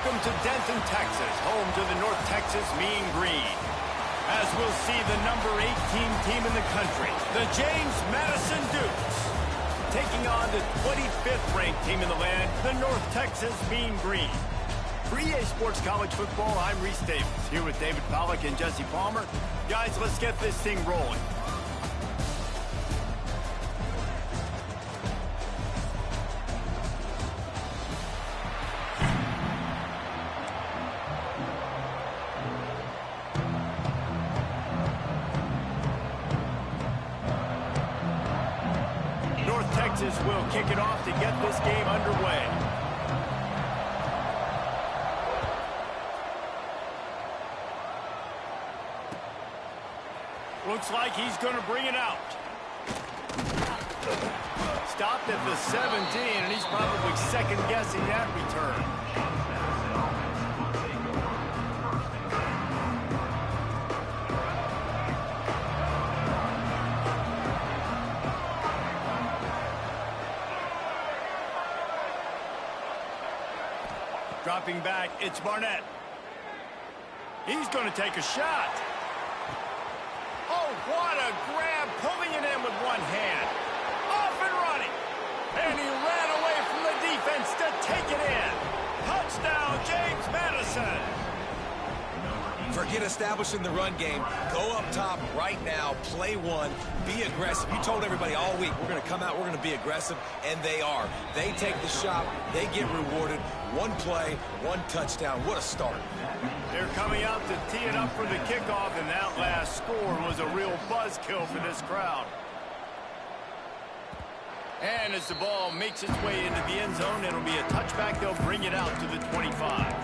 Welcome to Denton, Texas, home to the North Texas Mean Green. As we'll see the number 18 team in the country, the James Madison Dukes, taking on the 25th ranked team in the land, the North Texas Mean Green. For EA Sports College Football, I'm Reese Davis, here with David Pollack and Jesse Palmer. Guys, let's get this thing rolling. North Texas will kick it off to get this game underway. Looks like he's going to bring it out. Stopped at the 17, and he's probably second-guessing that return. Dropping back, it's Barnett. He's going to take a shot. Oh, what a grab, pulling it in with one hand. Off and running. And he ran away from the defense to take it in. Touchdown, James Madison. Forget establishing the run game. Go up top right now, play one, be aggressive. You told everybody all week, we're going to come out, we're going to be aggressive, and they are. They take the shot, they get rewarded. One play, one touchdown. What a start. They're coming out to tee it up for the kickoff, and that last score was a real buzzkill for this crowd. And as the ball makes its way into the end zone, it'll be a touchback. They'll bring it out to the 25.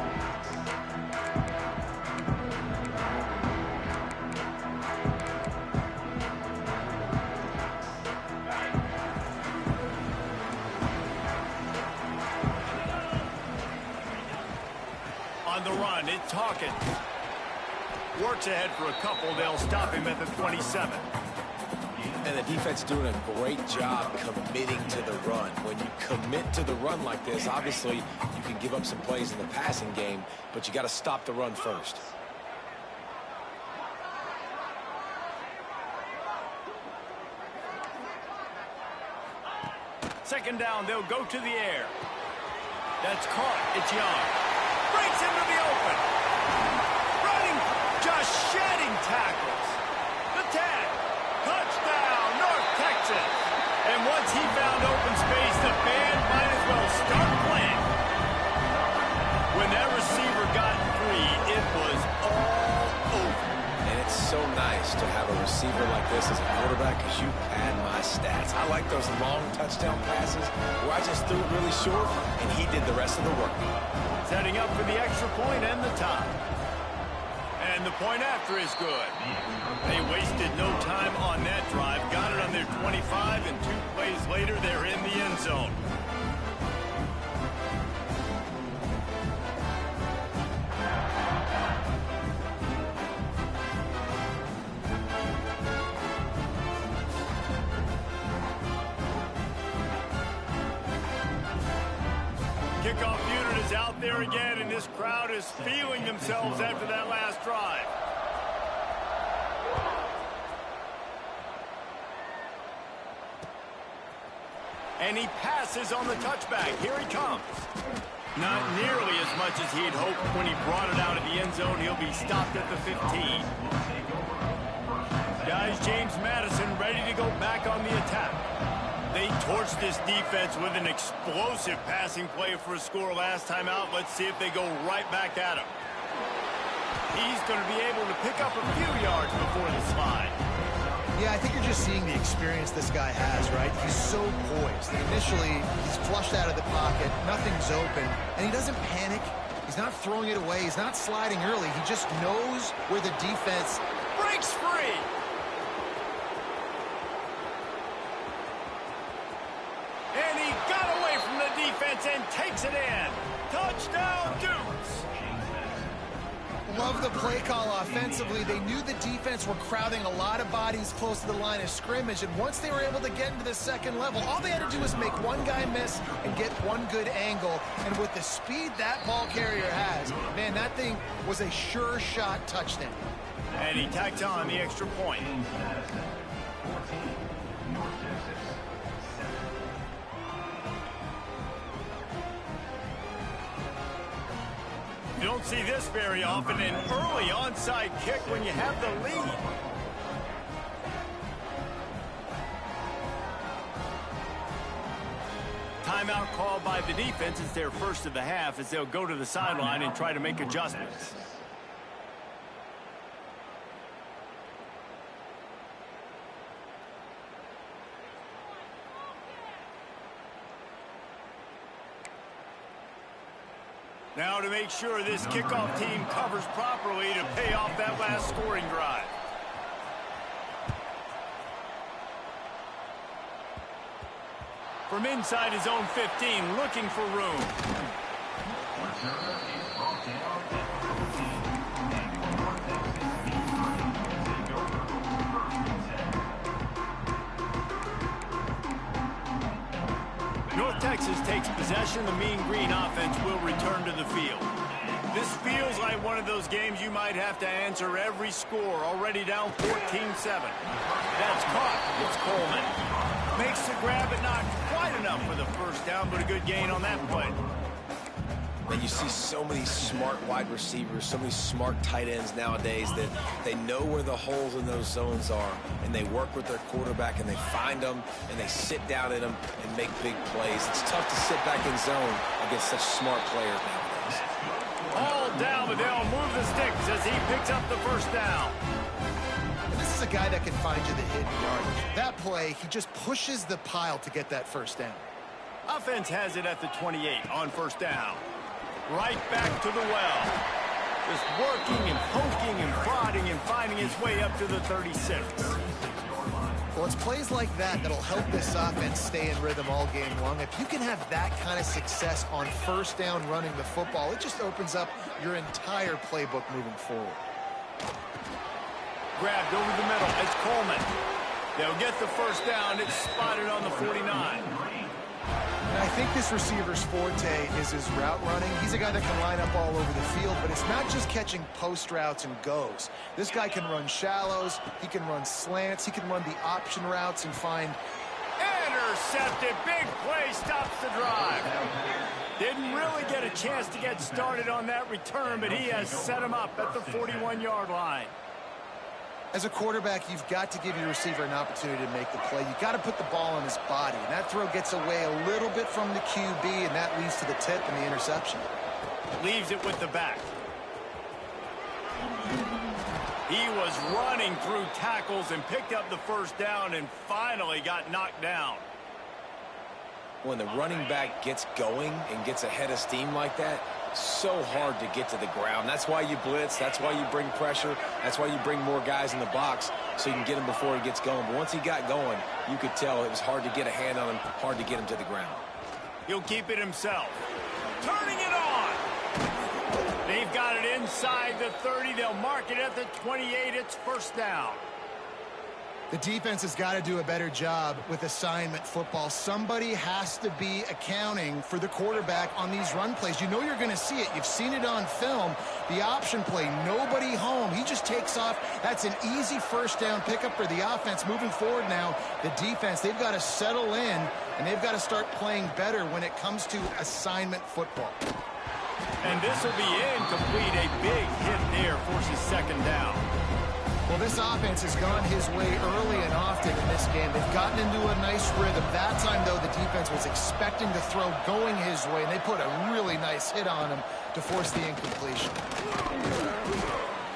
On the run, it's Hawkins. Works ahead for a couple. They'll stop him at the 27. And the defense doing a great job committing to the run. When you commit to the run like this, obviously you can give up some plays in the passing game, but you got to stop the run first. Second down, they'll go to the air. That's caught. It's Young. Breaks into the open. Running, just shedding tackles. The 10. Touchdown, North Texas. And once he found open space, the band might as well start playing. When that receiver got free, it was all over. And it's so nice to have a receiver like this as a quarterback because you pad my stats. I like those long touchdown passes where I just threw it really short and he did the rest of the work. Setting up for the extra point and the tie. And the point after is good. They wasted no time on that drive. Got it on their 25, and 2 plays later, they're in the end zone. Kickoff unit is out there again, and this crowd is feeling themselves after that last drive. And he passes on the touchback. Here he comes. Not nearly as much as he'd hoped when he brought it out of the end zone. He'll be stopped at the 15. Guys, James Madison ready to go back on the attack. They torched this defense with an explosive passing play for a score last time out. Let's see if they go right back at him. He's going to be able to pick up a few yards before the slide. Yeah, I think you're just seeing the experience this guy has, right? He's so poised. Initially, he's flushed out of the pocket. Nothing's open. And he doesn't panic. He's not throwing it away. He's not sliding early. He just knows where the defense breaks free. And he got away from the defense and takes it in. Touchdown, Dukes. Love the play call offensively. They knew the defense were crowding a lot of bodies close to the line of scrimmage, and once they were able to get into the second level, all they had to do was make one guy miss and get one good angle. And with the speed that ball carrier has, man, that thing was a sure shot touchdown. And he tacked on the extra point. You don't see this very often, an early onside kick when you have the lead. Timeout called by the defense. It's their first of the half as they'll go to the sideline and try to make adjustments. Now to make sure this kickoff team covers properly to pay off that last scoring drive. From inside his own 15, looking for room. North Texas takes possession. The Mean Green offense will return to the field. This feels like one of those games you might have to answer every score. Already down 14-7. That's caught. It's Coleman. Makes the grab, but not quite enough for the first down, but a good gain on that play. And you see so many smart wide receivers, so many smart tight ends nowadays that they know where the holes in those zones are, and they work with their quarterback, and they find them, and they sit down in them and make big plays. It's tough to sit back in zone against such smart players nowadays. All down, but they'll move the sticks as he picks up the first down. This is a guy that can find you the hidden yardage. That play, he just pushes the pile to get that first down. Offense has it at the 28 on first down. Right back to the well. Just working and poking and prodding and finding his way up to the 36. Well, it's plays like that that'll help this offense stay in rhythm all game long. If you can have that kind of success on first down running the football, it just opens up your entire playbook moving forward. Grabbed over the middle. It's Coleman. They'll get the first down. It's spotted on the 49. I think this receiver's forte is his route running. He's a guy that can line up all over the field, but it's not just catching post routes and goes. This guy can run shallows, he can run slants, he can run the option routes and find... Intercepted. Big play stops the drive. Didn't really get a chance to get started on that return, but he has set him up at the 41-yard line. As a quarterback, you've got to give your receiver an opportunity to make the play. You've got to put the ball on his body, and that throw gets away a little bit from the QB, and that leads to the tip and the interception. Leaves it with the back. He was running through tackles and picked up the first down and finally got knocked down. When the running back gets going and gets ahead of steam like that, so hard to get to the ground. That's why you blitz. That's why you bring pressure. That's why you bring more guys in the box so you can get him before he gets going. But once he got going, you could tell it was hard to get a hand on him, hard to get him to the ground. He'll keep it himself. Turning it on. They've got it inside the 30. They'll mark it at the 28. It's first down. The defense has got to do a better job with assignment football. Somebody has to be accounting for the quarterback on these run plays. You know you're going to see it. You've seen it on film. The option play, nobody home. He just takes off. That's an easy first down pickup for the offense. Moving forward now, the defense, they've got to settle in, and they've got to start playing better when it comes to assignment football. And this will be incomplete. A big hit there forces second down. Well, this offense has gone his way early and often in this game. They've gotten into a nice rhythm. That time, though, the defense was expecting the throw going his way, and they put a really nice hit on him to force the incompletion.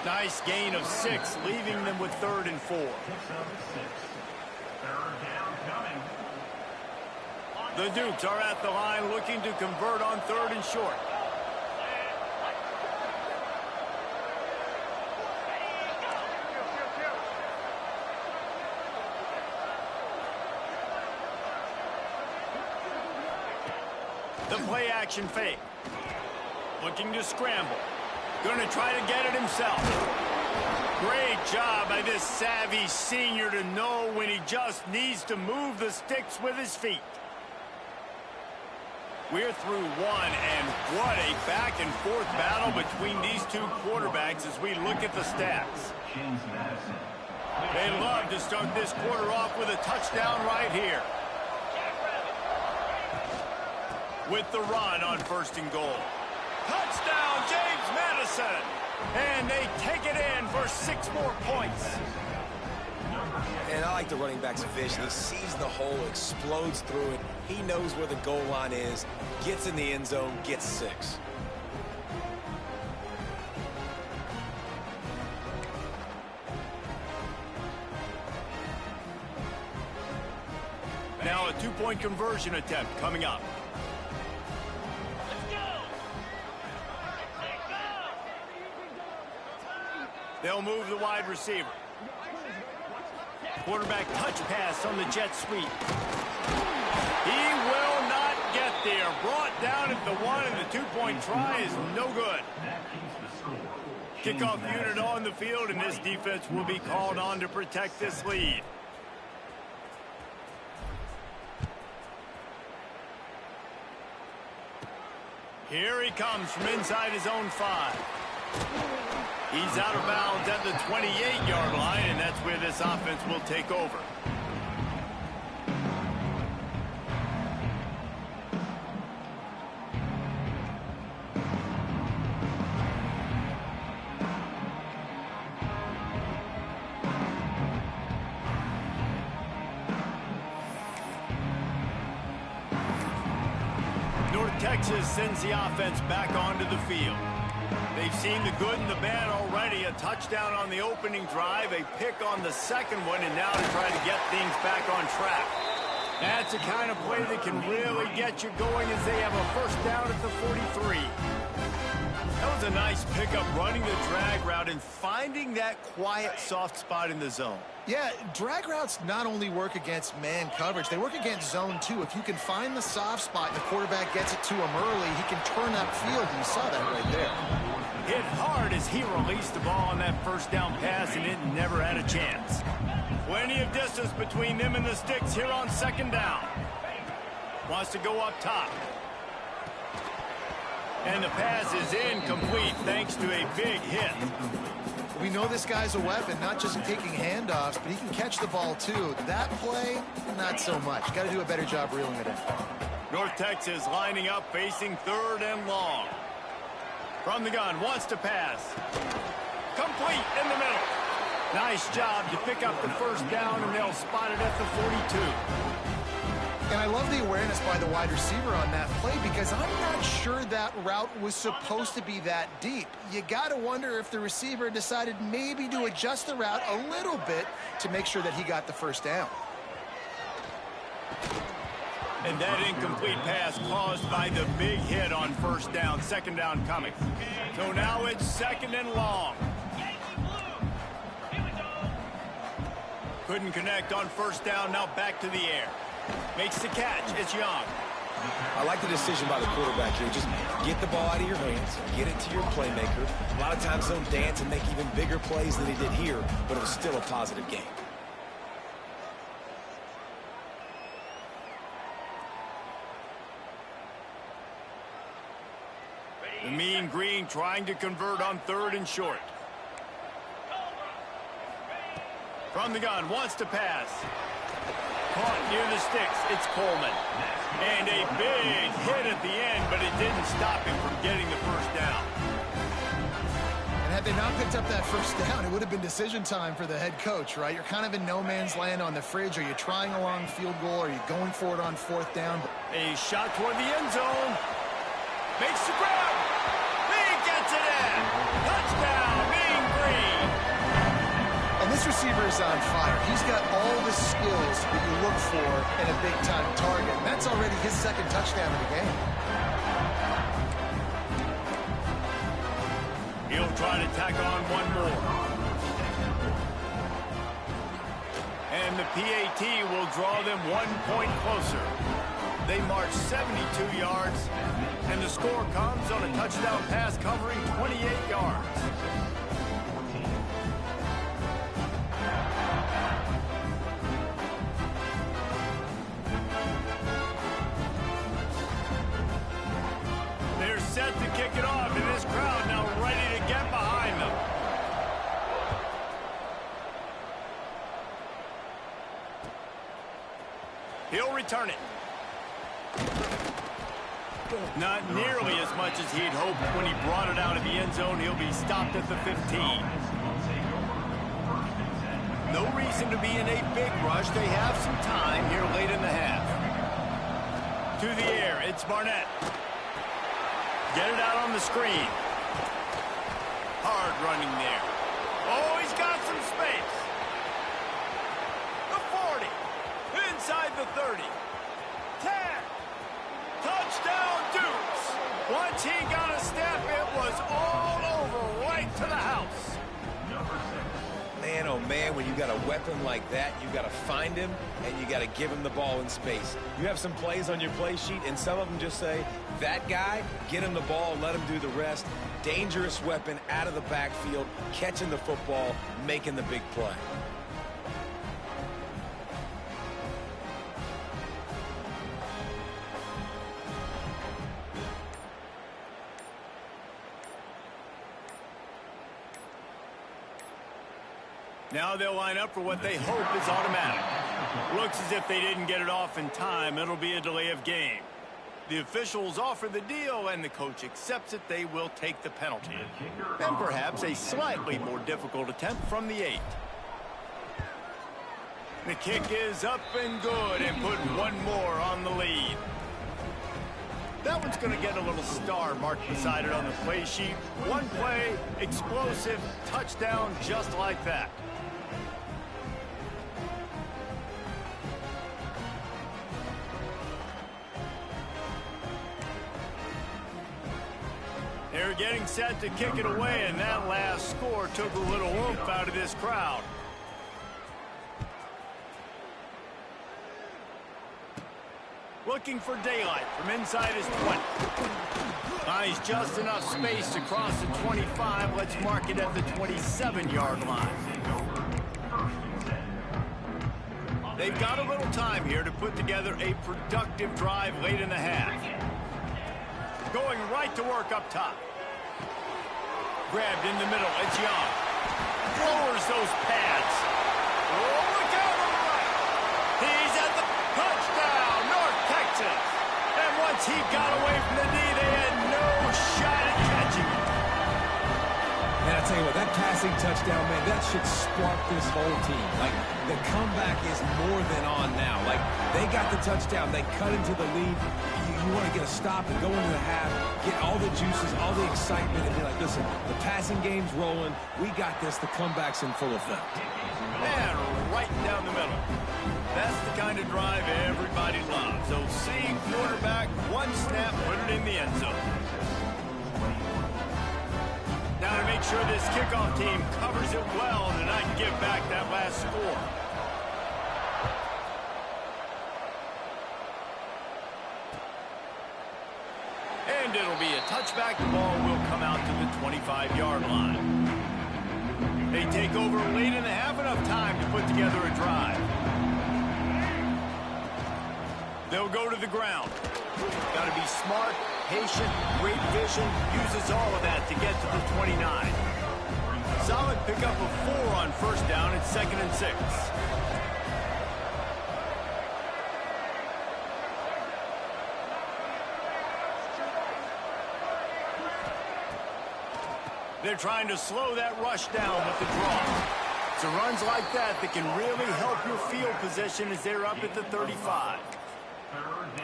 Nice gain of 6, leaving them with 3rd and 4. The Dukes are at the line looking to convert on 3rd and short. The play action fake. Looking to scramble. Going to try to get it himself. Great job by this savvy senior to know when he just needs to move the sticks with his feet. We're through one, and what a back-and-forth battle between these two quarterbacks as we look at the stats. They love to start this quarter off with a touchdown right here. With the run on 1st and goal. Touchdown, James Madison! And they take it in for 6 more points. And I like the running back's vision. He sees the hole, explodes through it. He knows where the goal line is, gets in the end zone, gets 6. Now a 2-point conversion attempt coming up. They'll move the wide receiver. Quarterback touch pass on the jet sweep. He will not get there. Brought down at the 1, and the 2-point try is no good. Kickoff unit on the field, and this defense will be called on to protect this lead. Here he comes from inside his own 5. He's out of bounds at the 28-yard line, and that's where this offense will take over. North Texas sends the offense back onto the field. They've seen the good and the bad already. A touchdown on the opening drive, a pick on the second one, and now to try to get things back on track. That's the kind of play that can really get you going as they have a 1st down at the 43. That was a nice pickup, running the drag route and finding that quiet, soft spot in the zone. Yeah, drag routes not only work against man coverage, they work against zone too. If you can find the soft spot and the quarterback gets it to him early, he can turn that field. You saw that right there. Hit hard as he released the ball on that 1st down pass, and it never had a chance. Plenty of distance between them and the sticks here on 2nd down. Wants to go up top. And the pass is incomplete thanks to a big hit. We know this guy's a weapon, not just taking handoffs, but he can catch the ball too. That play, not so much. Got to do a better job reeling it in. North Texas lining up, facing 3rd and long. From the gun, wants to pass. Complete in the middle. Nice job to pick up the 1st down, and they'll spot it at the 42. And I love the awareness by the wide receiver on that play, because I'm not sure that route was supposed to be that deep. You got to wonder if the receiver decided maybe to adjust the route a little bit to make sure that he got the 1st down. And that incomplete pass caused by the big hit on 1st down. 2nd down coming. So now it's 2nd and long. Couldn't connect on 1st down. Now back to the air. Makes the catch. It's Young. I like the decision by the quarterback here. Just get the ball out of your hands, get it to your playmaker. A lot of times they'll dance and make even bigger plays than he did here, but it was still a positive game. The Mean Green trying to convert on 3rd and short. From the gun, wants to pass. Caught near the sticks. It's Coleman. And a big hit at the end, but it didn't stop him from getting the 1st down. And had they not picked up that 1st down, it would have been decision time for the head coach, right? You're kind of in no man's land on the fridge. Are you trying a long field goal? Are you going for it on 4th down? A shot toward the end zone. Makes the grab. He gets it in. Touchdown, Mean Green. And this receiver is on fire. He's got all the skills that you look for in a big-time target. And that's already his 2nd touchdown of the game. He'll try to tack on one more. And the PAT will draw them 1 point closer. They march 72 yards And the score comes on a touchdown pass covering 28 yards. They're set to kick it off, and this crowd now ready to get behind them. He'll return it. Not nearly as much as he'd hoped when he brought it out of the end zone. He'll be stopped at the 15. No reason to be in a big rush. They have some time here late in the half. To the air, it's Barnett. Get it out on the screen. Hard running there. Oh, he's got some space. The 40. Inside the 30. 10. Touchdown, Dukes. Once he got a step, it was all over right to the house. Man, oh man, when you got a weapon like that, you got to find him and you got to give him the ball in space. You have some plays on your play sheet, and some of them just say, that guy, get him the ball, let him do the rest. Dangerous weapon out of the backfield, catching the football, making the big play. Now they'll line up for what they hope is automatic. Looks as if they didn't get it off in time. It'll be a delay of game. The officials offer the deal, and the coach accepts it. They will take the penalty. And perhaps a slightly more difficult attempt from the 8. The kick is up and good, and put one more on the lead. That one's going to get a little star marked beside it on the play sheet. One play, explosive, touchdown just like that. They're getting set to kick it away, and that last score took a little oomph out of this crowd. Looking for daylight from inside his 20. Buys just enough space to cross the 25. Let's mark it at the 27-yard line. They've got a little time here to put together a productive drive late in the half. Going right to work up top. Grabbed in the middle, it's Young. Lowers those pads. Oh, look out on the right. He's at the touchdown, North Texas. And once he got away from the knee, they had no shot at catching him. Man, I tell you what, that passing touchdown, man, that should spark this whole team. Like, the comeback is more than on now. Like, they got the touchdown. They cut into the lead. You want to get a stop and go into the half, get all the juices, all the excitement, and be like, listen, the passing game's rolling. We got this. The comeback's in full effect. And right down the middle. That's the kind of drive everybody loves. So same quarterback, one snap, put it in the end zone. Now to make sure this kickoff team covers it well and not give back that last score. And it'll be a touchback. The ball will come out to the 25-yard line. They take over late in the half, enough time to put together a drive. They'll go to the ground. Got to be smart, patient, great vision. Uses all of that to get to the 29. Solid pickup of 4 on first down. It's 2nd and 6. They're trying to slow that rush down with the draw. It's the runs like that that can really help your field position as they're up at the 35.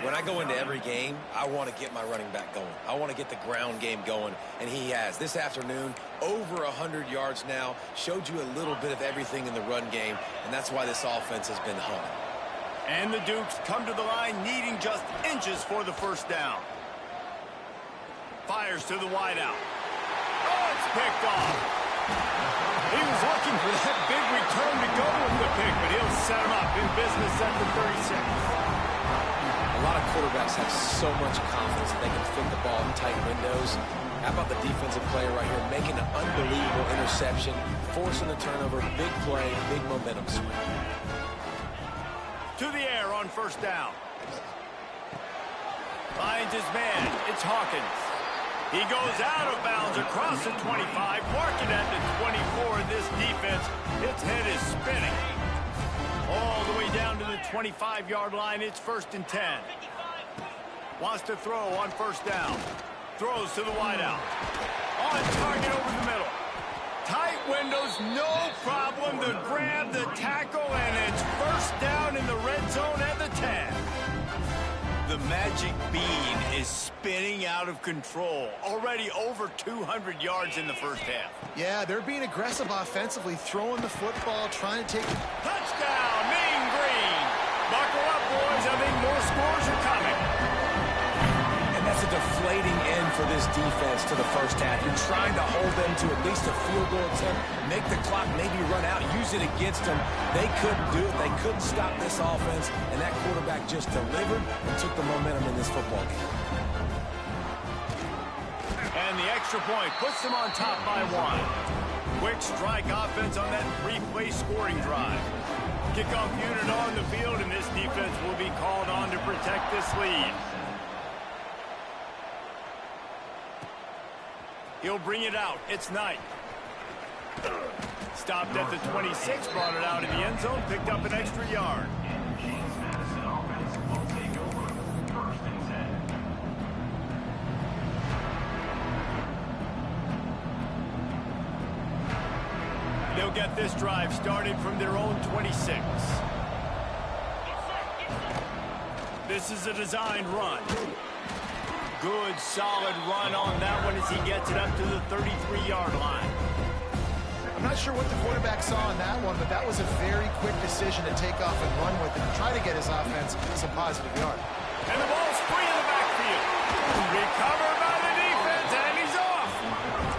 When I go into every game, I want to get my running back going. I want to get the ground game going, and he has. This afternoon, over 100 yards now, showed you a little bit of everything in the run game, and that's why this offense has been humming. And the Dukes come to the line needing just inches for the first down. Fires to the wideout. Oh, it's picked off. He was looking for that big return to go with the pick, but he'll set him up in business at the 36. A lot of quarterbacks have so much confidence that they can fit the ball in tight windows. How about the defensive player right here making an unbelievable interception, forcing the turnover, big play, big momentum swing. To the air on first down. Finds his man. It's Hawkins. He goes out of bounds across the 25, marking at the 24. This defense, its head is spinning. All the way down to the 25-yard line. It's 1st and 10. Wants to throw on first down. Throws to the wideout. On target over the middle. Tight windows, no problem to grab the tackle, and it's first down in the red zone at the 10. The magic bean is spinning out of control. Already over 200 yards in the first half. Yeah, they're being aggressive offensively, throwing the football, trying to take... Touchdown, Mean Green. Buckle up, boys. I think more scores are coming. And that's a deflating end for this defense to the first half. You're trying to hold them to at least a field goal attempt, make the clock maybe run out, use it against them. They couldn't do it. They couldn't stop this offense, and that quarterback just delivered and took the momentum in this football game. And the extra point puts them on top by 1. Quick strike offense on that 3-play scoring drive. Kickoff unit on the field, and this defense will be called on to protect this lead. He'll bring it out. It's Knight. Stopped at the 26, brought it out in the end zone, picked up an extra yard. They'll get this drive started from their own 26. This is a designed run. Good, solid run on that one as he gets it up to the 33-yard line. I'm not sure what the quarterback saw on that one, but that was a very quick decision to take off and run with it and try to get his offense some positive yard. And the ball's free in the backfield. Recovered by the defense, and he's off.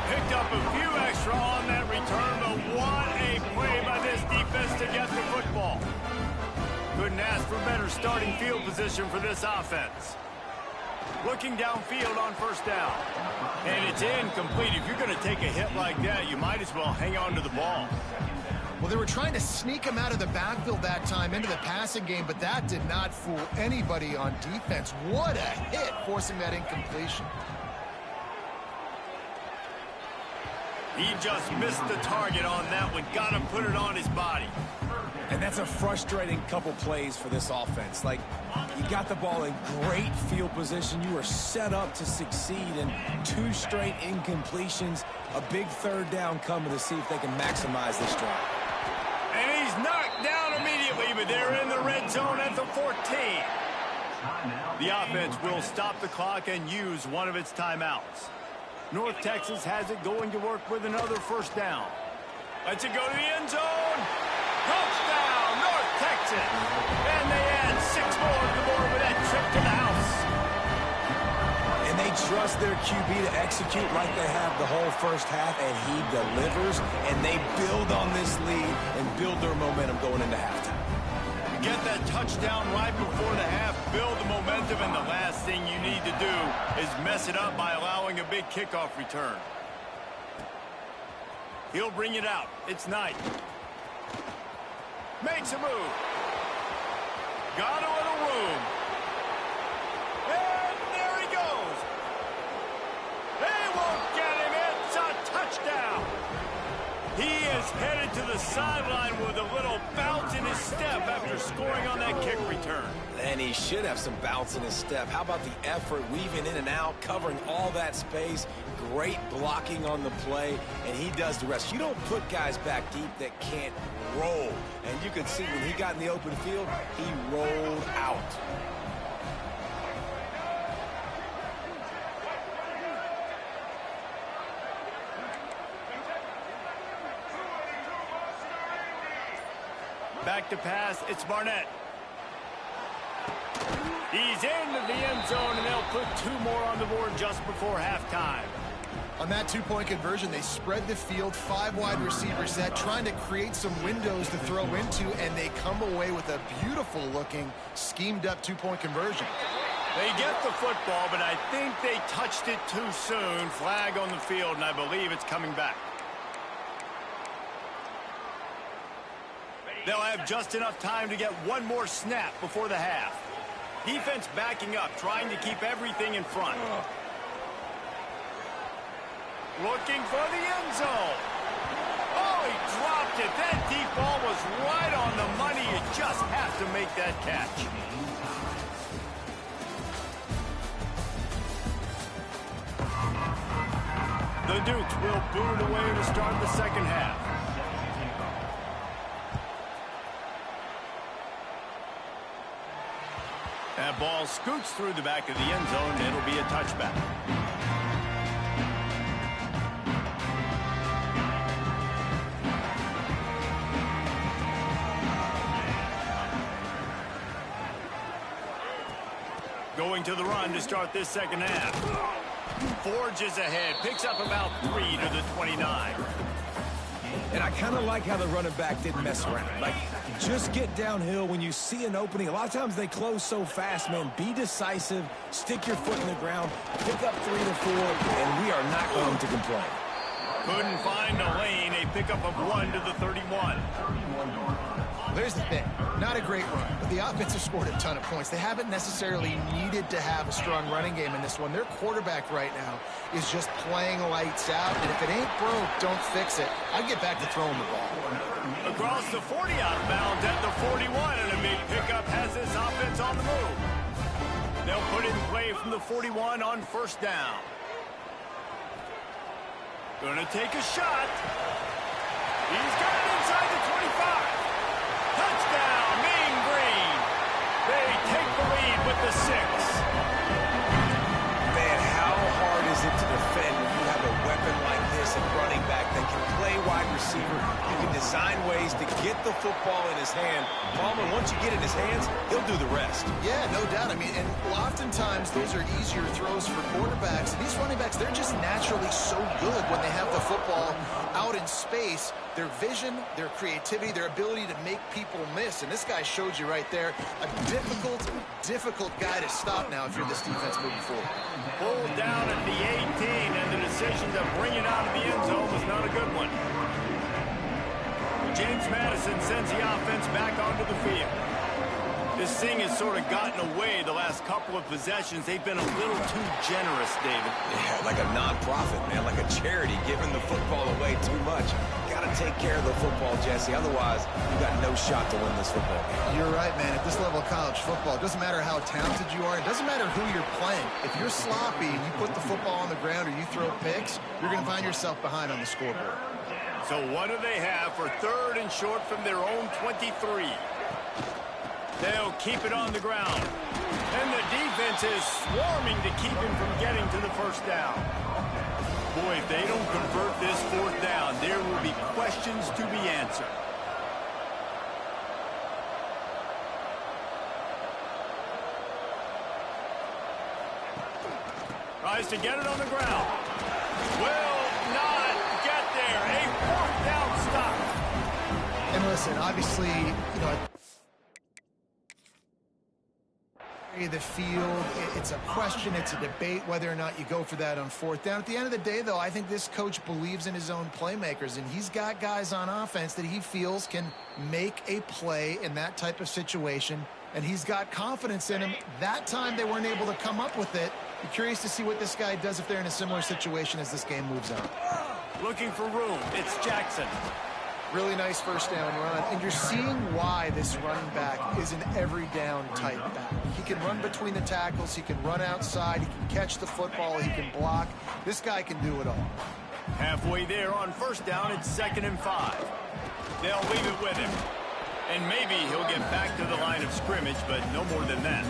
Picked up a few extra on that return, but what a play by this defense to get the football. Couldn't ask for better starting field position for this offense. Looking downfield on first down. And it's incomplete. If you're going to take a hit like that, you might as well hang on to the ball. Well, they were trying to sneak him out of the backfield that time into the passing game, but that did not fool anybody on defense. What a hit, forcing that incompletion. He just missed the target on that one. Got to put it on his body. And that's a frustrating couple plays for this offense. Like, you got the ball in great field position. You were set up to succeed, and 2 straight incompletions. A big third down coming to see if they can maximize this drive. And he's knocked down immediately, but they're in the red zone at the 14. The offense will stop the clock and use one of its timeouts. North Texas has it going to work with another first down. Lets it go to the end zone. Touchdown, North Texas. And they add 6 more to the board with that trip to the house. And they trust their QB to execute like they have the whole first half, and he delivers, and they build on this lead and build their momentum going into halftime. Get that touchdown right before the half, build the momentum, and the last thing you need to do is mess it up by allowing a big kickoff return. He'll bring it out. It's Knight. Makes a move. Got a little room. And there he goes. They won't get him. It's a touchdown. He is headed to the sideline with a little bounce in his step after scoring on that kick return. And he should have some bounce in his step. How about the effort, weaving in and out, covering all that space, great blocking on the play, and he does the rest. You don't put guys back deep that can't roll. And you can see when he got in the open field, he rolled out. Back to pass, it's Barnett. He's into the end zone, and they'll put 2 more on the board just before halftime. On that 2-point conversion, they spread the field, 5 wide receiver set, trying to create some windows to throw into, and they come away with a beautiful-looking, schemed-up 2-point conversion. They get the football, but I think they touched it too soon. Flag on the field, and I believe it's coming back. They'll have just enough time to get one more snap before the half. Defense backing up, trying to keep everything in front. Looking for the end zone. Oh, he dropped it. That deep ball was right on the money. You just have to make that catch. The Dukes will boot it away to start the second half. That ball scoots through the back of the end zone, and it'll be a touchback. Going to the run to start this second half. Forges ahead, picks up about 3 to the 29. And I kind of like how the running back didn't mess around. Like, just get downhill when you see an opening. A lot of times they close so fast, man. Be decisive, stick your foot in the ground, pick up 3 to 4, and we are not going to complain. Couldn't find a lane, a pickup of 1 to the 31. There's the thing. Not a great run, but the offense has scored a ton of points. They haven't necessarily needed to have a strong running game in this one. Their quarterback right now is just playing lights out, and if it ain't broke, don't fix it. I'd get back to throwing the ball. Across the 40 out of bounds at the 41, and a big pickup has this offense on the move. They'll put it in play from the 41 on first down. Gonna take a shot. He's got it inside the 25. Touchdown, Mean Green. They take the lead with the 6. Man, how hard is it to defend when you have a weapon like this at running back that can play wide receiver? You can design ways to get the football in his hand. Palmer, once you get it in his hands, he'll do the rest. Yeah, no doubt. I mean, and oftentimes those are easier throws for quarterbacks. These running backs, they're just naturally so good when they have the football out in space. Their vision, their creativity, their ability to make people miss. And this guy showed you right there a difficult guy to stop now if you're this defense moving forward. Pulled down at the 18, and the decision to bring it out of the end zone was not a good one. James Madison sends the offense back onto the field. This thing has sort of gotten away the last couple of possessions. They've been a little too generous, David. Yeah, like a non-profit, man, like a charity giving the football away too much. Got to take care of the football, Jesse. Otherwise, you got no shot to win this football game. You're right, man. At this level of college football, it doesn't matter how talented you are. It doesn't matter who you're playing. If you're sloppy and you put the football on the ground or you throw picks, you're going to find yourself behind on the scoreboard. So what do they have for 3rd and short from their own 23? They'll keep it on the ground. And the defense is swarming to keep him from getting to the first down. Boy, if they don't convert this 4th down, there will be questions to be answered. Tries to get it on the ground. Will not get there. A 4th down stop. And listen, obviously, you know, the field, it's a question, it's a debate whether or not you go for that on 4th down. At the end of the day, though, I think this coach believes in his own playmakers, and he's got guys on offense that he feels can make a play in that type of situation, and he's got confidence in him. That time they weren't able to come up with it. Be curious to see what this guy does if they're in a similar situation as this game moves on. Looking for room. It's Jackson. Really nice first down run, and you're seeing why this running back is an every down type back. He can run between the tackles, he can run outside, he can catch the football, he can block. This guy can do it all. Halfway there on first down, it's 2nd and 5. They'll leave it with him. And maybe he'll get back to the line of scrimmage, but no more than that.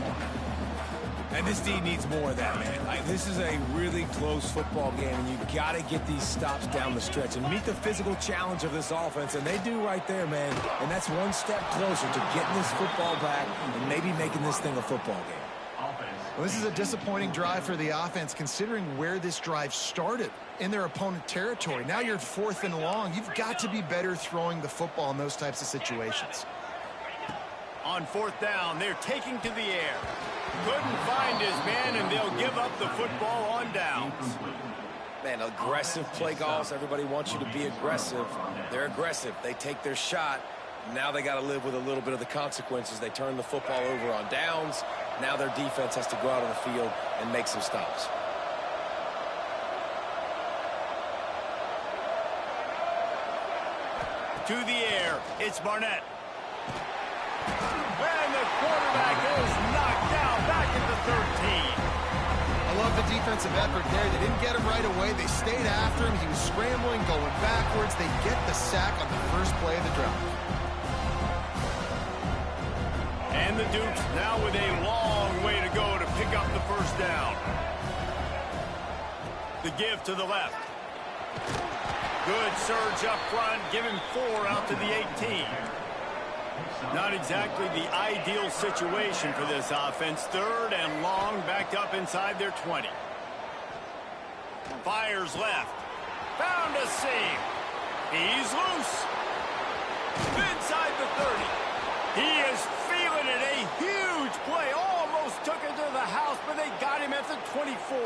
And this D needs more of that, man. This is a really close football game, and you got to get these stops down the stretch and meet the physical challenge of this offense, and they do right there, man. And that's one step closer to getting this football back and maybe making this thing a football game. Well, this is a disappointing drive for the offense, considering where this drive started in their opponent territory. Now you're 4th and long. You've got to be better throwing the football in those types of situations. On 4th down, they're taking to the air. Couldn't find his man, and they'll give up the football on downs. Man, aggressive play calls. Everybody wants you to be aggressive. They're aggressive. They take their shot. Now they got to live with a little bit of the consequences. They turn the football over on downs. Now their defense has to go out on the field and make some stops. To the air, it's Barnett. And the quarterback is knocked down back at the 13. I love the defensive effort there. They didn't get him right away. They stayed after him. He was scrambling, going backwards. They get the sack on the first play of the drive. And the Dukes now with a long way to go to pick up the first down. The give to the left. Good surge up front, giving 4 out to the 18. Not exactly the ideal situation for this offense. 3rd and long, backed up inside their 20. Fires left. Found a seam. He's loose. Inside the 30. He is feeling it. A huge play. Almost took it to the house, but they got him at the 24.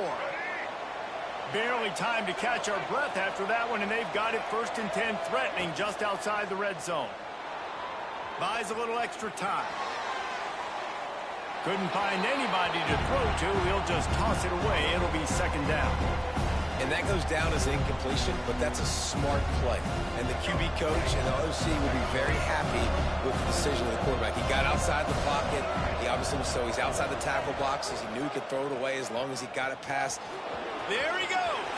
Barely time to catch our breath after that one, and they've got it 1st and 10, threatening just outside the red zone. Buys a little extra time. Couldn't find anybody to throw to. He'll just toss it away. It'll be 2nd down. And that goes down as incompletion, but that's a smart play. And the QB coach and the OC will be very happy with the decision of the quarterback. He got outside the pocket. He obviously was he's outside the tackle boxes. He knew he could throw it away as long as he got it past. There he goes.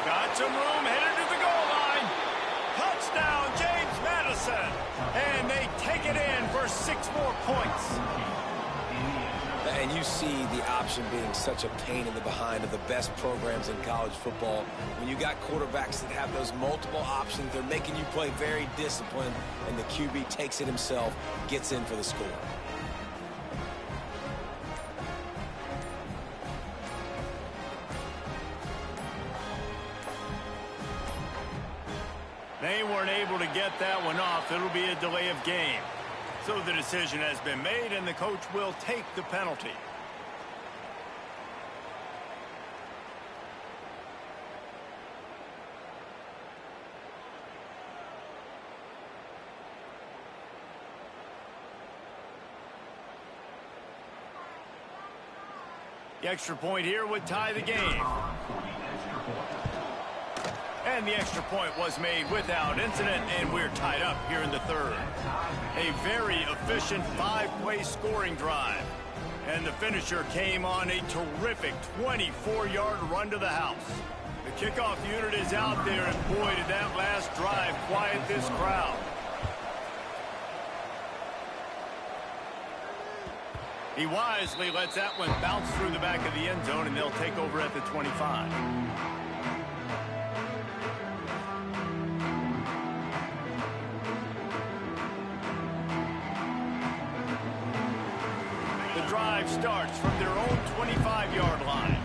Got some room, headed to the goal line. Touchdown, James Madison. And they take it in for 6 more points. And you see the option being such a pain in the behind of the best programs in college football. When you got quarterbacks that have those multiple options, they're making you play very disciplined, and the QB takes it himself, gets in for the score. They weren't able to get that one off. It'll be a delay of game. So the decision has been made, and the coach will take the penalty. The extra point here would tie the game. And the extra point was made without incident, and we're tied up here in the 3rd. A very efficient 5-play scoring drive. And the finisher came on a terrific 24-yard run to the house. The kickoff unit is out there, and boy, did that last drive quiet this crowd. He wisely lets that one bounce through the back of the end zone, and they'll take over at the 25. Drive starts from their own 25-yard line.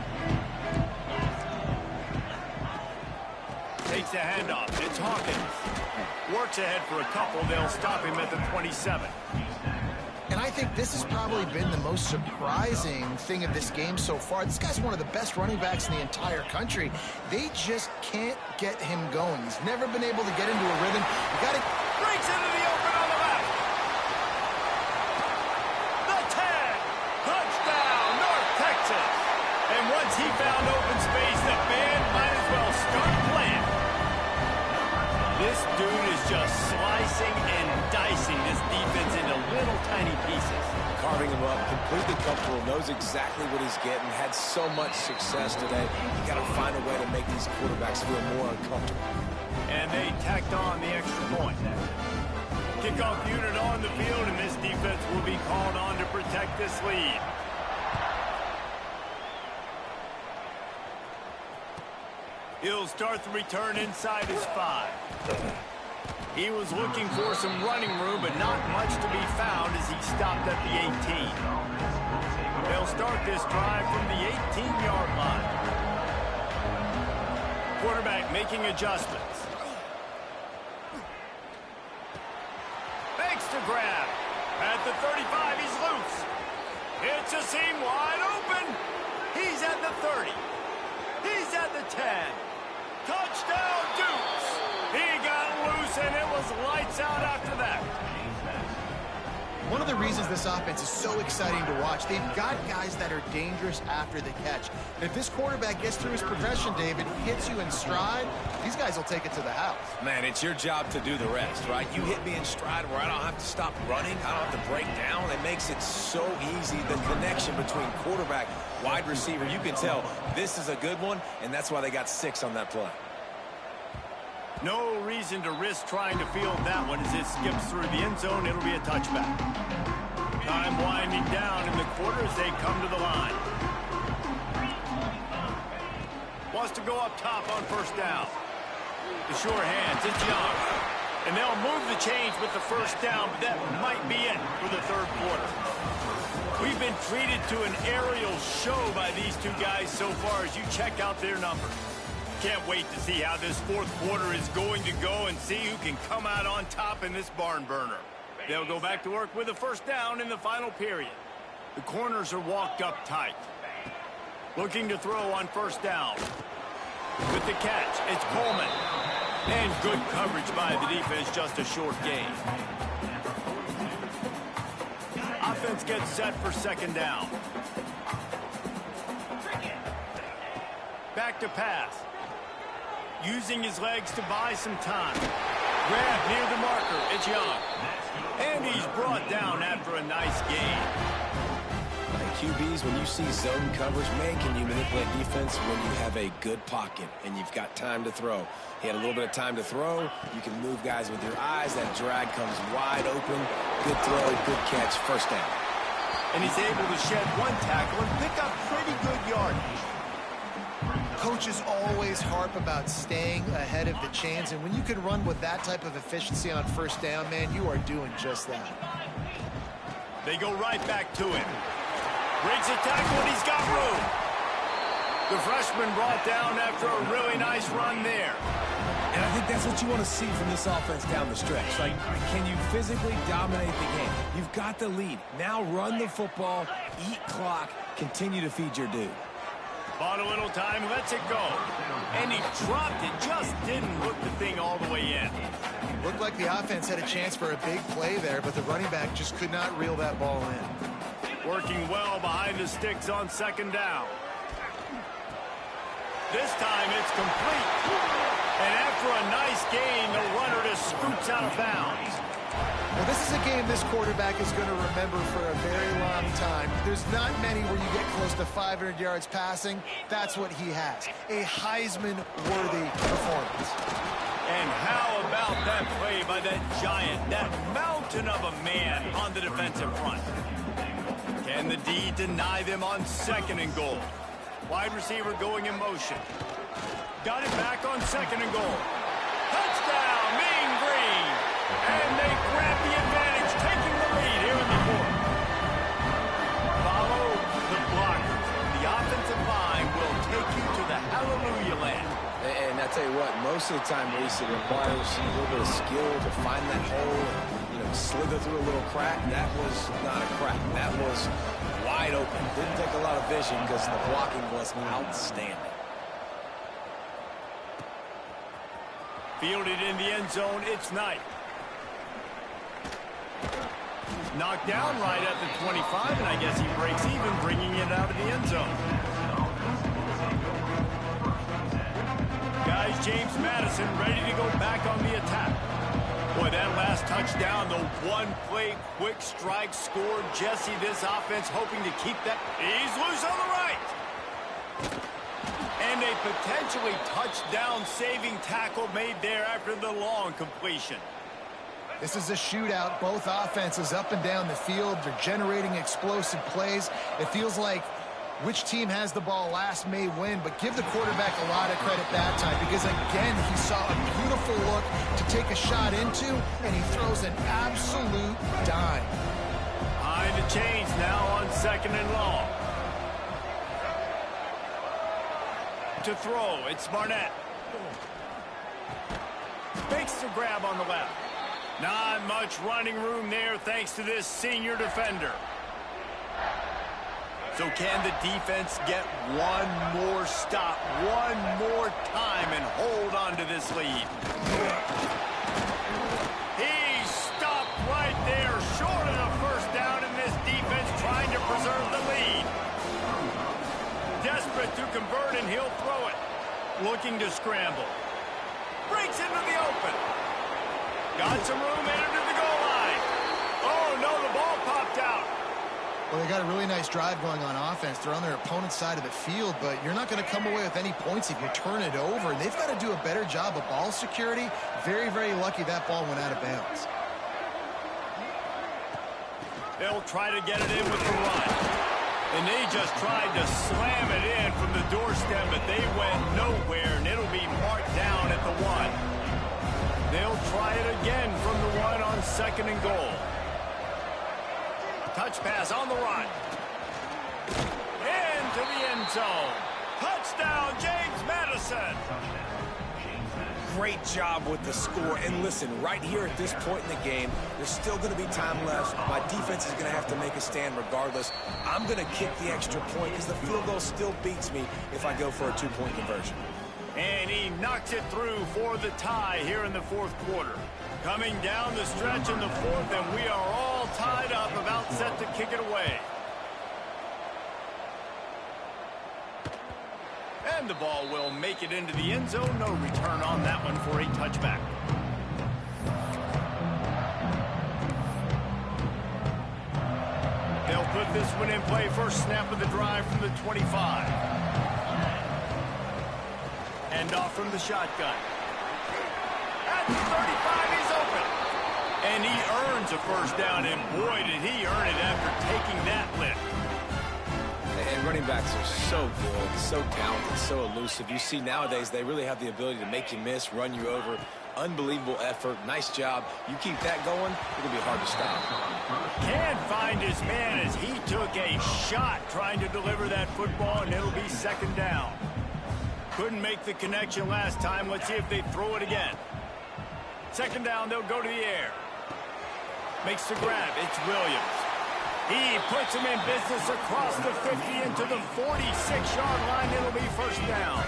Takes a handoff. It's Hawkins. Works ahead for a couple. They'll stop him at the 27. And I think this has probably been the most surprising thing of this game so far. This guy's one of the best running backs in the entire country. They just can't get him going. He's never been able to get into a rhythm. You got to breaks into the open on the left. The 10. Touchdown, North Texas. And once he found open space, the band might as well start playing. This dude is just slicing and dicing this defense into little tiny pieces. Carving him up, completely comfortable, knows exactly what he's getting, had so much success today. You got to find a way to make these quarterbacks feel more uncomfortable. And they tacked on the extra point. Kickoff unit on the field, and this defense will be called on to protect this lead. He'll start the return inside his 5. He was looking for some running room, but not much to be found as he stopped at the 18. They'll start this drive from the 18-yard line. Quarterback making adjustments. Fakes to grab. At the 35, he's loose. It's a seam wide open. He's at the 30. He's at the 10. Touchdown, Dukes. He got loose, and it was lights out after that. One of the reasons this offense is so exciting to watch, they've got guys that are dangerous after the catch. If this quarterback gets through his progression, David, hits you in stride, these guys will take it to the house. Man, it's your job to do the rest, right? You hit me in stride where I don't have to stop running. I don't have to break down. It makes it so easy. The connection between quarterback, wide receiver, you can tell this is a good one, and that's why they got 6 on that play. No reason to risk trying to field that one as it skips through the end zone. It'll be a touchback. Time winding down in the quarter as they come to the line. Wants to go up top on first down. The sure hands, it's Young. And they'll move the chains with the first down, but that might be it for the third quarter. We've been treated to an aerial show by these two guys so far as you check out their numbers. Can't wait to see how this fourth quarter is going to go and see who can come out on top in this barn burner. They'll go back to work with a first down in the final period. The corners are walked up tight. Looking to throw on first down. With the catch, it's Coleman. And good coverage by the defense, just a short gain. Offense gets set for second down. Back to pass. Using his legs to buy some time. Grab near the marker. It's Young. And he's brought down after a nice gain. QBs, when you see zone coverage, man, can you manipulate defense when you have a good pocket and you've got time to throw. He had a little bit of time to throw. You can move guys with your eyes. That drag comes wide open. Good throw, good catch, first down. And he's able to shed one tackle and pick up pretty good yardage. Coaches always harp about staying ahead of the chains, and when you can run with that type of efficiency on first down, man, you are doing just that. They go right back to him. Breaks a tackle, and he's got room. The freshman brought down after a really nice run there. And I think that's what you want to see from this offense down the stretch. Like, can you physically dominate the game? You've got the lead. Now run the football, eat clock, continue to feed your dude. Bought a little time, lets it go. And he dropped it, just didn't hook the thing all the way in. Looked like the offense had a chance for a big play there, but the running back just could not reel that ball in. Working well behind the sticks on second down. This time it's complete. And after a nice gain, the runner just scoots out of bounds. Well, this is a game this quarterback is going to remember for a very long time. There's not many where you get close to 500 yards passing. That's what he has. A Heisman-worthy performance. And how about that play by that giant, that mountain of a man on the defensive front? Can the D deny them on second and goal? Wide receiver going in motion. Got it back on second and goal. Touchdown, Mean Green! And they grab the advantage, taking the lead here in the fourth. Follow the blockers. The offensive line will take you to the hallelujah land. And I tell you what, most of the time, Reese, it requires a little bit of skill to find that hole and, slither through a little crack. That was not a crack. That was wide open. Didn't take a lot of vision because the blocking was outstanding. Fielded in the end zone, it's Knight. Knocked down right at the 25, and I guess he breaks even, bringing it out of the end zone. Guys, James Madison ready to go back on the attack. Boy, that last touchdown, the one-play quick strike scored. Jesse, this offense hoping to keep that. He's loose on the right. And a potentially touchdown-saving tackle made there after the long completion. This is a shootout. Both offenses up and down the field. They're generating explosive plays. It feels like which team has the ball last may win, but give the quarterback a lot of credit that time because, again, he saw a beautiful look to take a shot into, and he throws an absolute dime. Behind the chains now on second and long. To throw, it's Barnett. Fakes the grab on the left. Not much running room there thanks to this senior defender. So can the defense get one more stop, one more time, and hold on to this lead? He stopped right there, short of the first down, and this defense trying to preserve the lead. Desperate to convert, and he'll throw it. Looking to scramble. Breaks into the open. Got some room, entered to the goal line. Oh, no, the ball popped out. Well, they got a really nice drive going on offense. They're on their opponent's side of the field, but you're not going to come away with any points if you turn it over. And they've got to do a better job of ball security. Very, very lucky that ball went out of bounds. They'll try to get it in with the run. And they just tried to slam it in from the doorstep, but they went nowhere, and it'll be marked down at the 1. They'll try it again from the 1 on 2nd and goal. Touch pass on the run. Into the end zone. Touchdown, James Madison. Great job with the score. And listen, right here at this point in the game, there's still going to be time left. My defense is going to have to make a stand regardless. I'm going to kick the extra point because the field goal still beats me if I go for a 2-point conversion. And he knocks it through for the tie here in the 4th quarter. Coming down the stretch in the 4th, and we are all tied up, about set to kick it away. And the ball will make it into the end zone. No return on that one for a touchback. They'll put this one in play. First snap of the drive from the 25. End off from the shotgun. At the 35, he's open. And he earns a first down, and boy, did he earn it after taking that lift. And running backs are so good, so talented, so elusive. You see nowadays they really have the ability to make you miss, run you over. Unbelievable effort. Nice job. You keep that going, it'll be hard to stop. Can't find his man as he took a shot trying to deliver that football, and it'll be 2nd down. Couldn't make the connection last time. Let's see if they throw it again. 2nd down, they'll go to the air. Makes the grab. It's Williams. He puts him in business across the 50 into the 46-yard line. It'll be 1st down.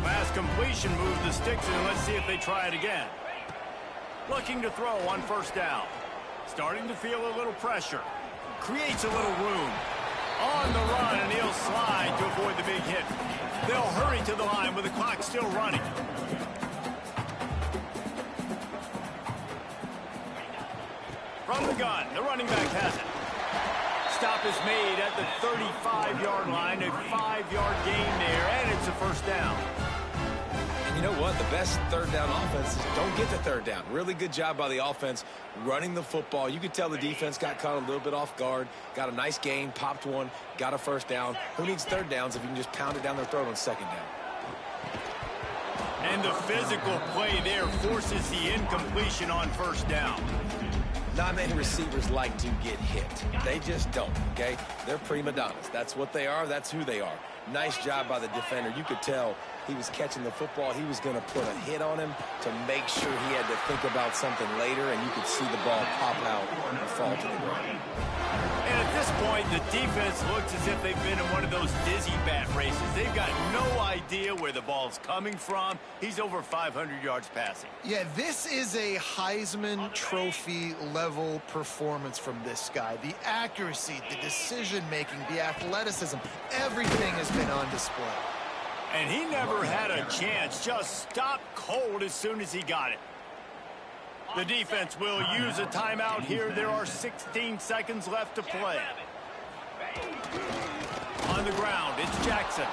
Last completion moves the sticks, and let's see if they try it again. Looking to throw on 1st down. Starting to feel a little pressure. Creates a little room. On the run, and he'll slide to avoid the big hit. They'll hurry to the line with the clock still running. From the gun, the running back has it. Stop is made at the 35-yard line, a 5-yard gain there, and it's a 1st down. And you know what? The best 3rd down offenses don't get the 3rd down. Really good job by the offense running the football. You could tell the defense got caught a little bit off guard, got a nice gain, popped one, got a 1st down. Who needs 3rd downs if you can just pound it down their throat on 2nd down? And the physical play there forces the incompletion on 1st down. Not many receivers like to get hit. They just don't, okay? They're prima donnas. That's what they are. That's who they are. Nice job by the defender. You could tell he was catching the football. He was going to put a hit on him to make sure he had to think about something later, and you could see the ball pop out and fall to the ground. And at this point, the defense looks as if they've been in one of those dizzy bat races. They've got no idea where the ball's coming from. He's over 500 yards passing. Yeah, this is a Heisman Trophy level performance from this guy. The accuracy, the decision-making, the athleticism, everything has been on display. And he never had a chance, just stopped cold as soon as he got it. The defense will use a timeout here. There are 16 seconds left to play. On the ground, it's Jackson.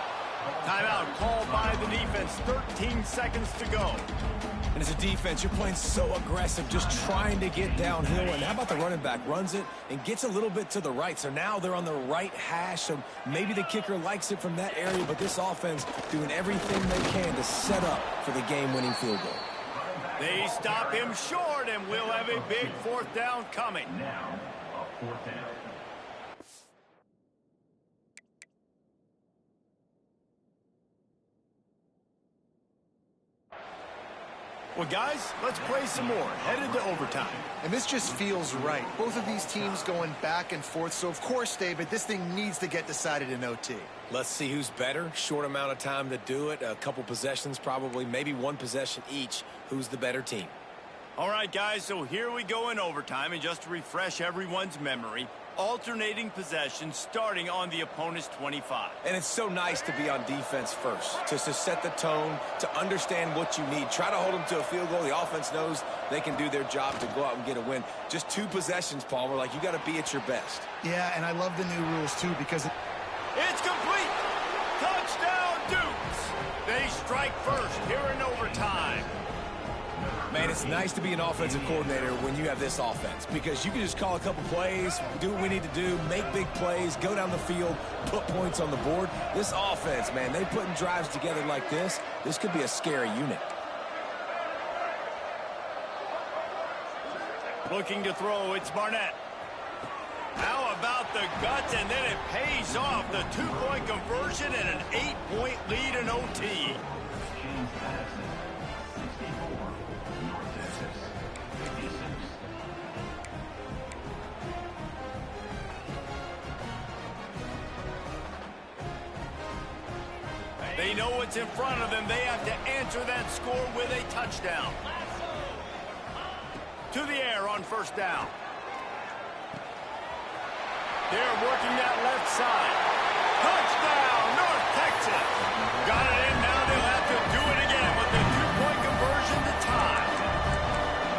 Timeout called by the defense. 13 seconds to go. And as a defense, you're playing so aggressive, just trying to get downhill. And how about the running back? Runs it and gets a little bit to the right. So now they're on the right hash. So maybe the kicker likes it from that area. But this offense doing everything they can to set up for the game-winning field goal. They stop him short, and we'll have a big 4th down coming. Now, a 4th down. Well, guys, let's play some more. Headed to overtime. And this just feels right. Both of these teams going back and forth. So, of course, David, this thing needs to get decided in OT. Let's see who's better. Short amount of time to do it. A couple possessions probably. Maybe one possession each. Who's the better team? All right, guys, so here we go in overtime. And just to refresh everyone's memory, alternating possessions starting on the opponent's 25. And it's so nice to be on defense first, just to set the tone, to understand what you need. Try to hold them to a field goal. The offense knows they can do their job to go out and get a win. Just 2 possessions, Palmer. Like, you got to be at your best. Yeah, and I love the new rules, too, because It's complete! Touchdown, Dukes! They strike first here in overtime. Man, it's nice to be an offensive coordinator when you have this offense because you can just call a couple plays, do what we need to do, make big plays, go down the field, put points on the board. This offense, man, they putting drives together like this could be a scary unit. Looking to throw, it's Barnett. How about the guts, and then it pays off. The 2-point conversion and an 8-point lead in OT. They know what's in front of them. They have to answer that score with a touchdown. To the air on first down. They're working that left side. Touchdown, North Texas. Got it in now. They'll have to do it again with the 2-point conversion to tie.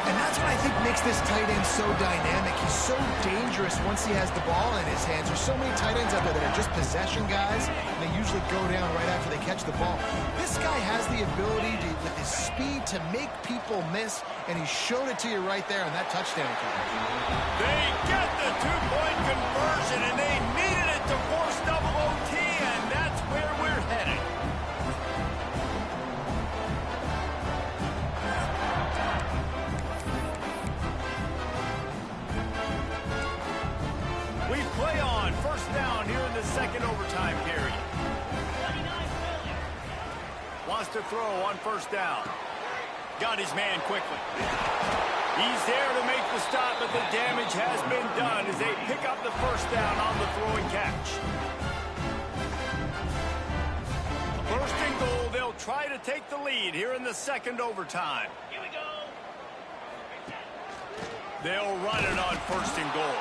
And that's what I think makes this tight end so dynamic. He's so dangerous once he has the ball in his hands. There's so many tight ends out there that are just possession guys, and they usually go down right after they catch the ball. This guy has the ability to, with his speed, to make people miss, and he showed it to you right there on that touchdown catch. They get the 2-point conversion, and they needed it to force double OT, and that's where we're headed. We play on first down here in the second overtime period. Wants to throw on first down. Got his man quickly. He's there to make the stop, but the damage has been done as they pick up the first down on the throw and catch. First and goal, they'll try to take the lead here in the second overtime. Here we go. They'll run it on first and goal.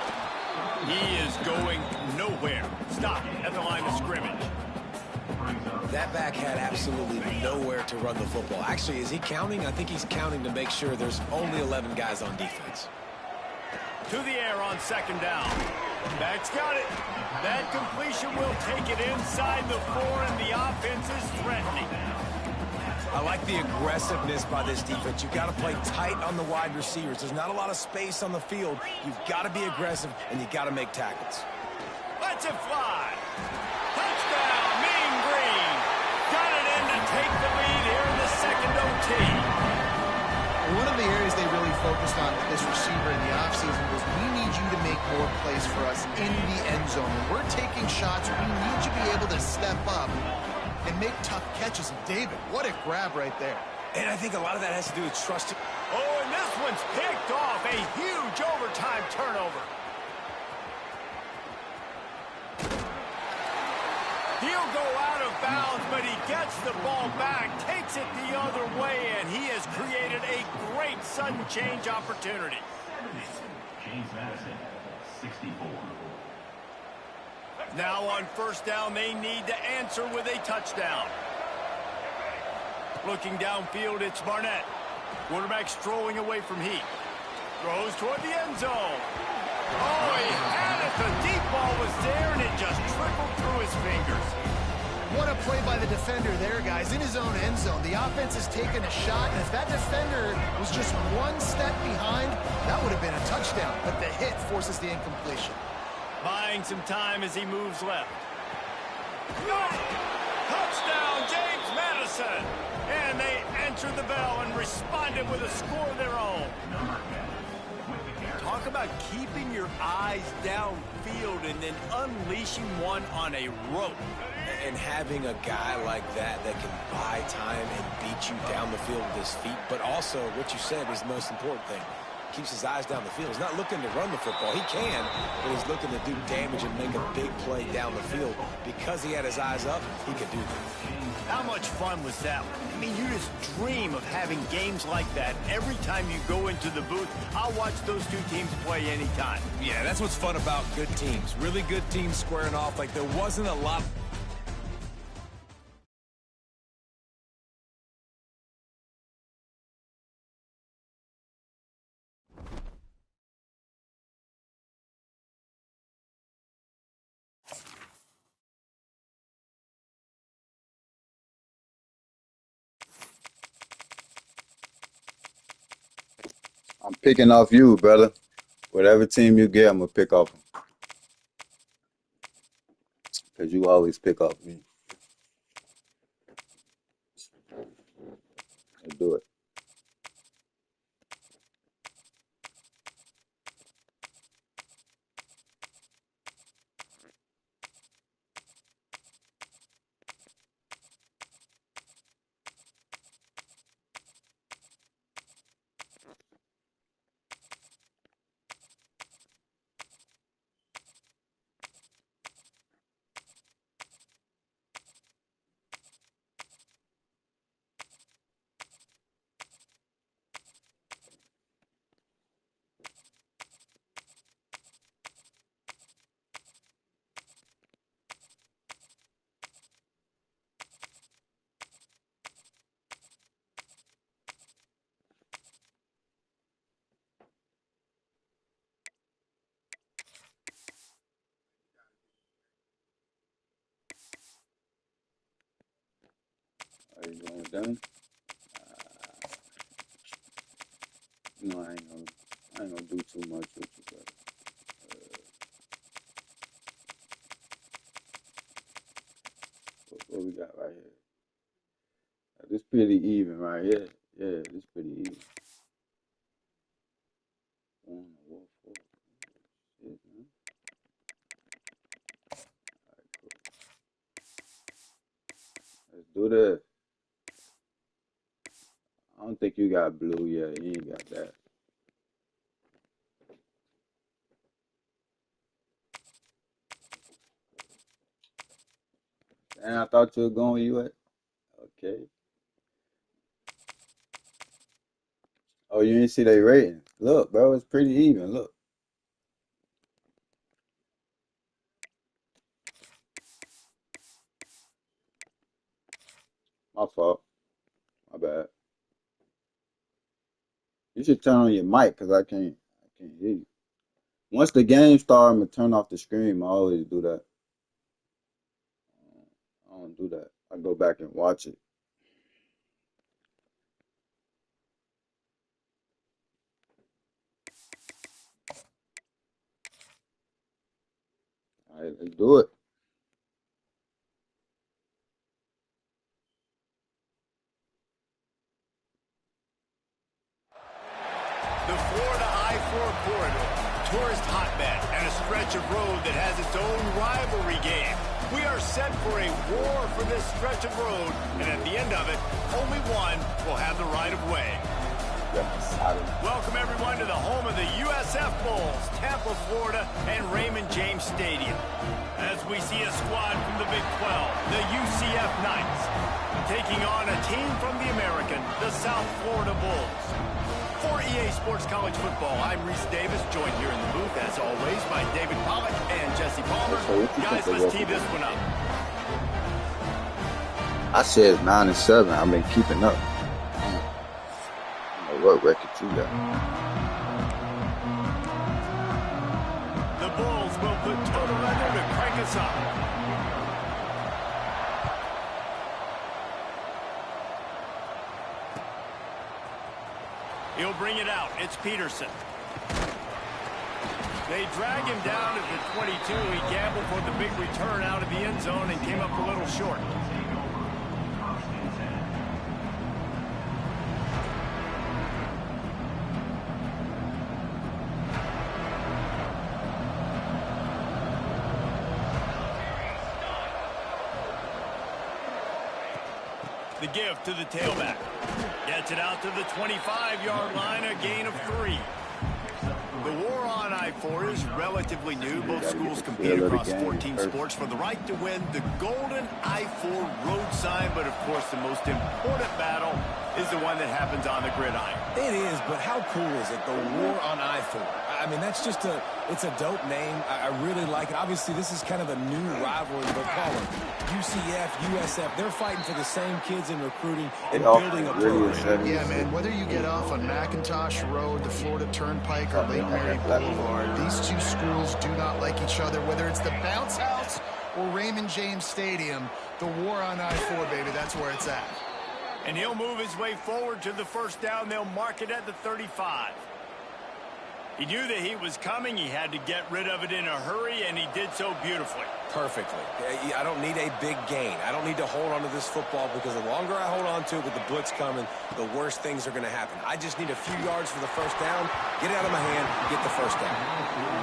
He is going nowhere. Stop at the line of scrimmage. That back had absolutely nowhere to run the football. Actually, is he counting? I think he's counting to make sure there's only 11 guys on defense. To the air on second down. Back's got it. That completion will take it inside the 4, and the offense is threatening. I like the aggressiveness by this defense. You've got to play tight on the wide receivers. There's not a lot of space on the field. You've got to be aggressive, and you've got to make tackles. Let's it fly. Touchdown, Mean Green. Got it in to take the lead here in the second OT. One of the areas they really focused on with this receiver in the offseason was we need you to make more plays for us in the end zone. When we're taking shots, we need you to be able to step up and make tough catches. And David, what a grab right there. And I think a lot of that has to do with trusting. Oh, and this one's picked off. A huge overtime turnover. He'll go out of bounds, but he gets the ball back, takes it the other way, and he has created a great sudden change opportunity. James Madison, 64. Now on first down, they need to answer with a touchdown. Looking downfield, it's Barnett. Quarterback strolling away from Heat. Throws toward the end zone. Oh, he had it. The deep ball was there, and it just trickled through his fingers. What a play by the defender there, guys. In his own end zone, the offense has taken a shot, and if that defender was just one step behind, that would have been a touchdown. But the hit forces the incompletion. Buying some time as he moves left. Touchdown, James Madison. And they answered the bell and responded with a score of their own. Talk about keeping your eyes downfield and then unleashing one on a rope. And having a guy like that that can buy time and beat you down the field with his feet, but also what you said is the most important thing. Keeps his eyes down the field. He's not looking to run the football. He can, but he's looking to do damage and make a big play down the field. Because he had his eyes up, he could do that. How much fun was that? I mean, you just dream of having games like that every time you go into the booth. I'll watch those two teams play anytime. Yeah, that's what's fun about good teams. Really good teams squaring off. Like, there wasn't a lot. I'm picking off you, brother. Whatever team you get, I'm going to pick off them. Because you always pick off me. Let's do it. Are you going done? No, I ain't gonna do too much with you, brother. What we got right here? This pretty even right here. Yeah, this pretty even. Shit, man. All right, cool. Let's do this. I don't think you got blue yet. You ain't got that. And I thought you were going where you at. Okay. Oh, you didn't see their rating. Look, bro, it's pretty even. Look. My fault. My bad. You should turn on your mic because I can't hear you. Once the game starts, I'm gonna turn off the screen. I always do that. I don't do that. I go back and watch it. All right, let's do it. The Florida I-4 corridor, tourist hotbed, and a stretch of road that has its own rivalry game. We are set for a war for this stretch of road, and at the end of it, only one will have the right of way. Welcome, everyone, to the home of the USF Bulls, Tampa, Florida, and Raymond James Stadium. As we see a squad from the Big 12, the UCF Knights, taking on a team from the American, the South Florida Bulls. For EA Sports College Football, I'm Reese Davis, joined here in the booth, as always, by David Pollack and Jesse Palmer. Guys, let's tee this one up. I said 9-7. I've been keeping up. I don't know what record you got. The Bulls will put total weather to crank us up. He'll bring it out. It's Peterson. They drag him down at the 22. He gambled for the big return out of the end zone and came up a little short. The give to the tailback. Gets it out to the 25-yard line, a gain of 3. The war on I-4 is relatively new. Both schools compete across 14 sports for the right to win the golden I-4 road sign. But, of course, the most important battle is the one that happens on the gridiron. It is, but how cool is it, the war on I-4? I mean, that's just it's a dope name. I really like it. Obviously, this is kind of a new rivalry, but call it UCF, USF. They're fighting for the same kids in recruiting and building a program. Yeah, man, whether you get off on McIntosh Road, the Florida Turnpike, or Lake Mary Boulevard, these two schools do not like each other. Whether it's the Bounce House or Raymond James Stadium, the war on I-4, baby, that's where it's at. And he'll move his way forward to the first down. They'll mark it at the 35. He knew that he was coming. He had to get rid of it in a hurry, and he did so beautifully. Perfectly. I don't need a big gain. I don't need to hold on to this football because the longer I hold on to it with the blitz coming, the worse things are going to happen. I just need a few yards for the first down, get it out of my hand, get the first down.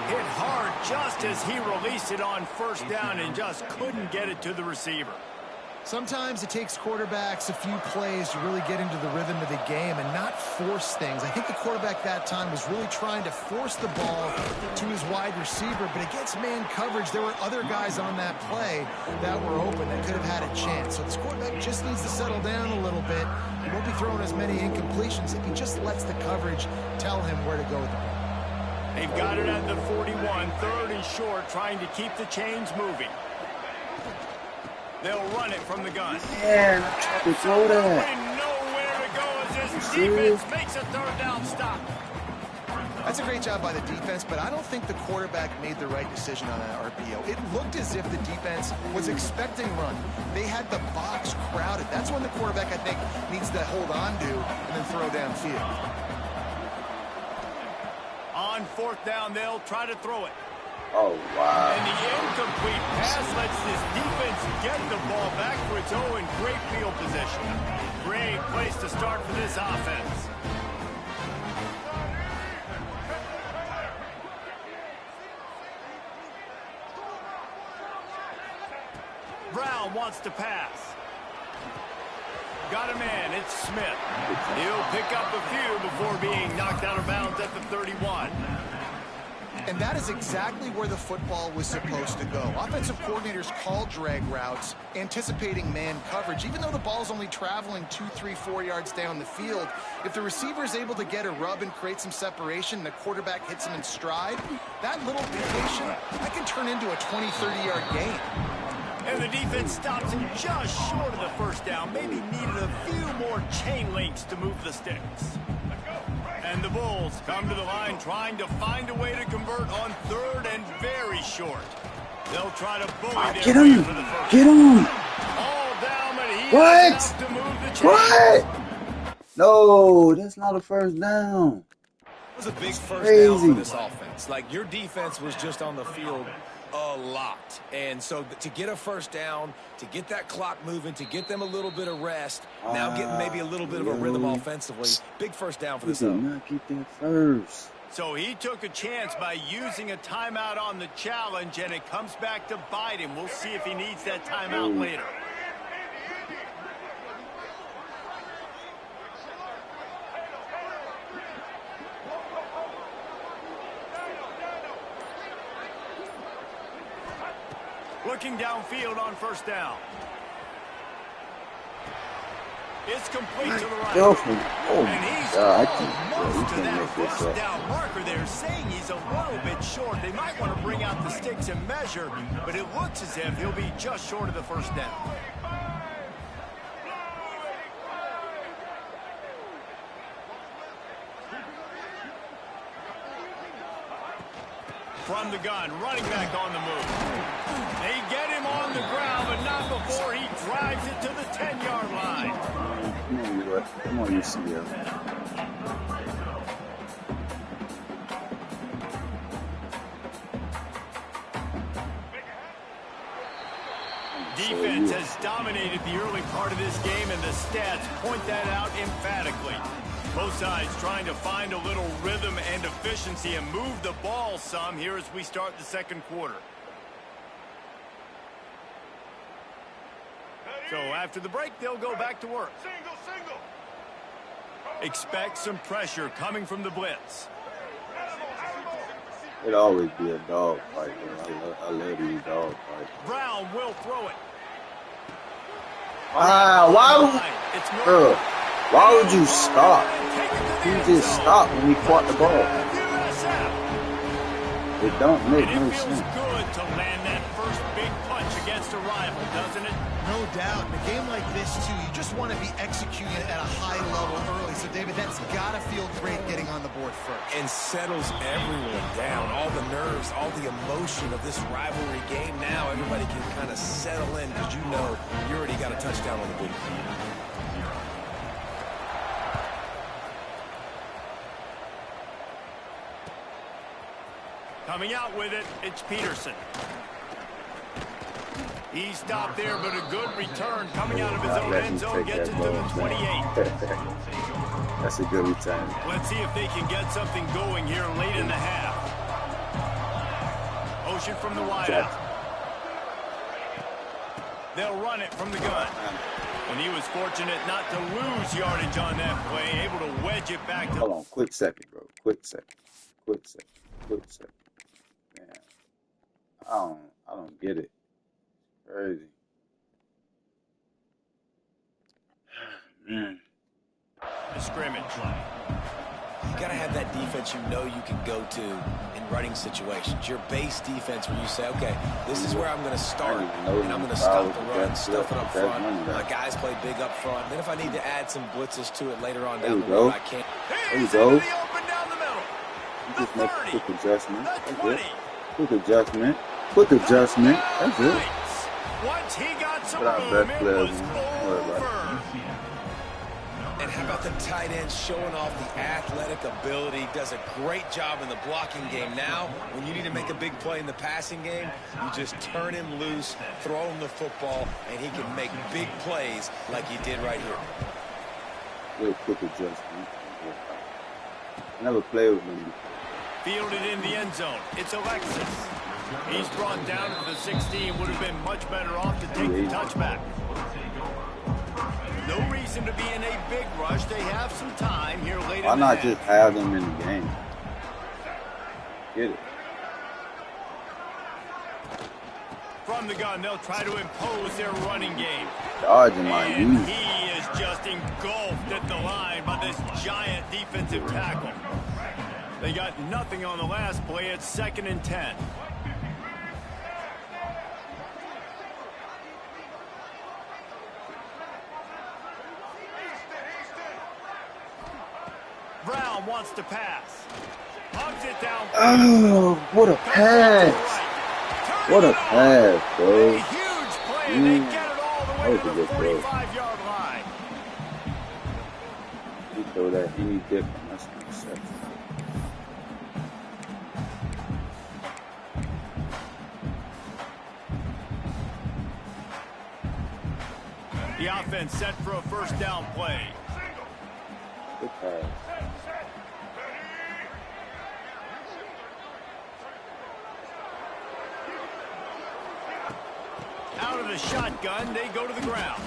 Hit hard just as he released it on first down and just couldn't get it to the receiver. Sometimes it takes quarterbacks a few plays to really get into the rhythm of the game and not force things. I think the quarterback that time was really trying to force the ball to his wide receiver, but against man coverage, there were other guys on that play that were open that could have had a chance. So this quarterback just needs to settle down a little bit. He won't be throwing as many incompletions if he just lets the coverage tell him where to go with the ball. They've got it at the 41, third and short, trying to keep the chains moving. They'll run it from the gun. Man, I tried to throw that. Nowhere to go as this defense makes a third down stop. That's a great job by the defense, but I don't think the quarterback made the right decision on that RPO. It looked as if the defense was expecting run. They had the box crowded. That's when the quarterback, I think, needs to hold on to and then throw downfield. On fourth down, they'll try to throw it. Oh, wow. And the incomplete pass lets this defense get the ball back for its own great field position. Great place to start for this offense. Brown wants to pass. Got a man, it's Smith. He'll pick up a few before being knocked out of bounds at the 31. And that is exactly where the football was supposed to go. Offensive coordinators call drag routes, anticipating man coverage. Even though the ball's only traveling 2, 3, 4 yards down the field, if the receiver is able to get a rub and create some separation, and the quarterback hits him in stride, that little vacation, that can turn into a 20, 30-yard gain. And the defense stops him just short of the first down. Maybe needed a few more chain links to move the sticks. And the Bulls come to the line trying to find a way to convert on third and very short. They'll try to bully Get him! Get him! All down, but he What? has to move the chains. What? No, that's not a first down. It was a big first down for this offense. Like, your defense was just on the field a lot. And so to get a first down, to get that clock moving, to get them a little bit of rest, now getting maybe a little bit of a rhythm offensively, big first down for this team. Not get that first. So he took a chance by using a timeout on the challenge, and it comes back to bite him. We'll see if he needs that timeout later. Looking downfield on first down. It's complete to the right. Oh, and he's God, almost to that make this first up. down marker there, saying he's a little bit short. They might want to bring out the sticks and measure, but it looks as if he'll be just short of the first down. From the gun, running back on the move. They get him on the ground, but not before he drives it to the 10-yard line. Come on, UCF. Defense has dominated the early part of this game, and the stats point that out emphatically. Both sides trying to find a little rhythm and efficiency and move the ball some here as we start the second quarter. So after the break, they'll go back to work. Expect some pressure coming from the blitz. It'll always be a dog fight, bro. I love these dog fights. Brown will throw it. Why would you stop? You just stopped when he caught the ball. It don't make no sense. It feels good to land that first big punch against a rival, doesn't it? No doubt. In a game like this, too, you just want to be executing it at a high level early. So, David, that's got to feel great getting on the board first. And settles everyone down. All the nerves, all the emotion of this rivalry game. Now everybody can kind of settle in because you know you already got a touchdown on the board. Coming out with it, it's Peterson. He stopped there, but a good return coming out of his own end zone gets it to the 28. That's a good return. Let's see if they can get something going here late in the half. Motion from the wideout. They'll run it from the gun. And he was fortunate not to lose yardage on that play, able to wedge it back to... Hold on, quick second, bro. Quick second. Man, I don't get it. Crazy. Man. The scrimmage. You got to have that defense you know you can go to in running situations. Your base defense where you say, okay, this is where I'm going to start, and I'm going to stop the run, stuff it up front. My guys play big up front. Then if I need to add some blitzes to it later on down the road, I can. There you go. You just make a quick adjustment. That's it. Quick adjustment. That's it. Once he got some room, it was over. And how about the tight end showing off the athletic ability? Does a great job in the blocking game. Now, when you need to make a big play in the passing game, you just turn him loose, throw him the football, and he can make big plays like he did right here. Real quick adjustment. Never played with him. Fielded in the end zone. It's Alexis. He's brought down to the 16. Would have been much better off to take the touchback. No reason to be in a big rush. They have some time here later. Why not just have them in the game? Get it. From the gun, they'll try to impose their running game. And he is just engulfed at the line by this giant defensive tackle. They got nothing on the last play. It's 2nd and 10. Brown wants to pass. Hugs it down. Oh, what a pass. What a pass, bro. A huge play, and they get it all the way to the 45-yard line. You throw that any different, that's an exception. The offense set for a first down play. Good pass. Out of the shotgun, they go to the ground.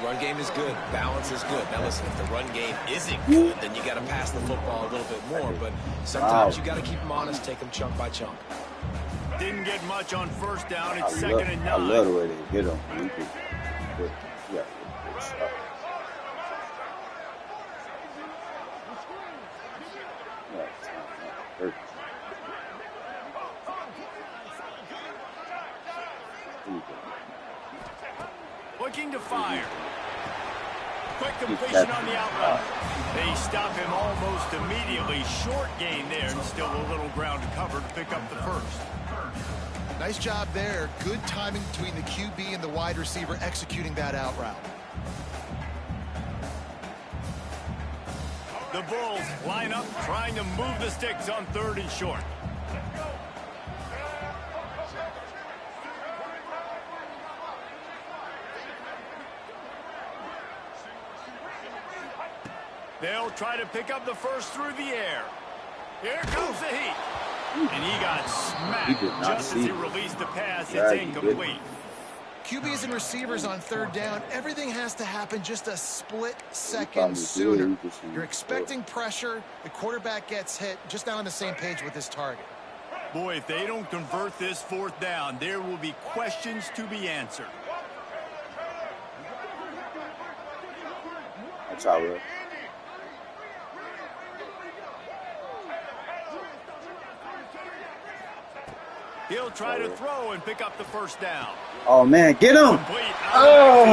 Run game is good. Balance is good. Now listen, if the run game isn't good, then you got to pass the football a little bit more. But sometimes you got to keep them honest, take them chunk by chunk. Didn't get much on first down. It's 2nd and 9. I love the way they hit him. Yeah. Looking to fire. Quick completion on the out route. They stop him almost immediately. Short gain there, and still a little ground to cover to pick up the first. Nice job there. Good timing between the QB and the wide receiver executing that out route. The Bulls line up, trying to move the sticks on 3rd and short. They'll try to pick up the first through the air. Here comes the heat. And he got smacked just as he released the pass. It's incomplete. QBs and receivers on third down, everything has to happen just a split second sooner. You're expecting pressure, the quarterback gets hit, just not on the same page with his target. Boy, if they don't convert this fourth down, there will be questions to be answered. That's how it is. He'll try to throw and pick up the first down. Oh, man, get him! Oh!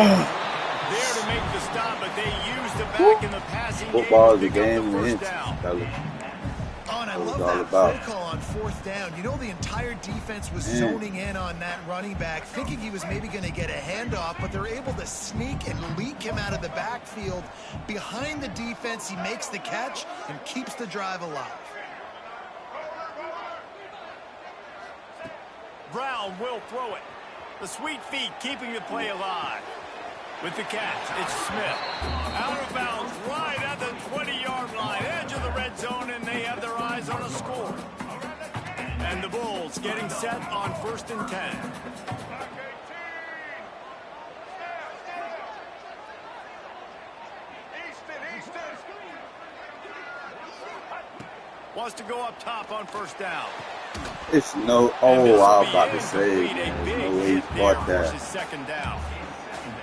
There to make the stop, but they used the back in the passing game. Football is a to pick up game the in first down. Oh, and I love that play call on fourth down. You know, the entire defense was zoning in on that running back, thinking he was maybe going to get a handoff, but they're able to sneak and leak him out of the backfield. Behind the defense, he makes the catch and keeps the drive alive. Brown will throw it. The sweet feet keeping the play alive. With the catch, it's Smith. Out of bounds, right at the 20-yard line, edge of the red zone, and they have their eyes on a score. And the Bulls getting set on 1st and 10. Wants to go up top on first down. It's no, I was about to say, there's no way he caught that. Second down.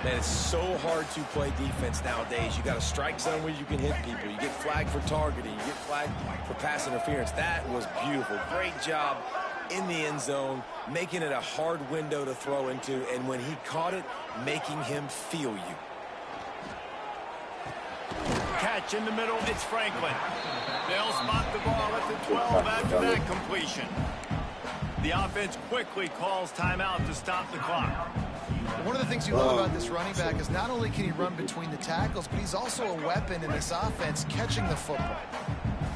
Man, it's so hard to play defense nowadays. You got a strike zone where you can hit people. You get flagged for targeting. You get flagged for pass interference. That was beautiful. Great job in the end zone, making it a hard window to throw into, and when he caught it, making him feel you. Catch in the middle, it's Franklin. They'll spot the ball at the 12 after that completion. The offense quickly calls timeout to stop the clock. One of the things you love about this running back is not only can he run between the tackles, but he's also a weapon in this offense, catching the football.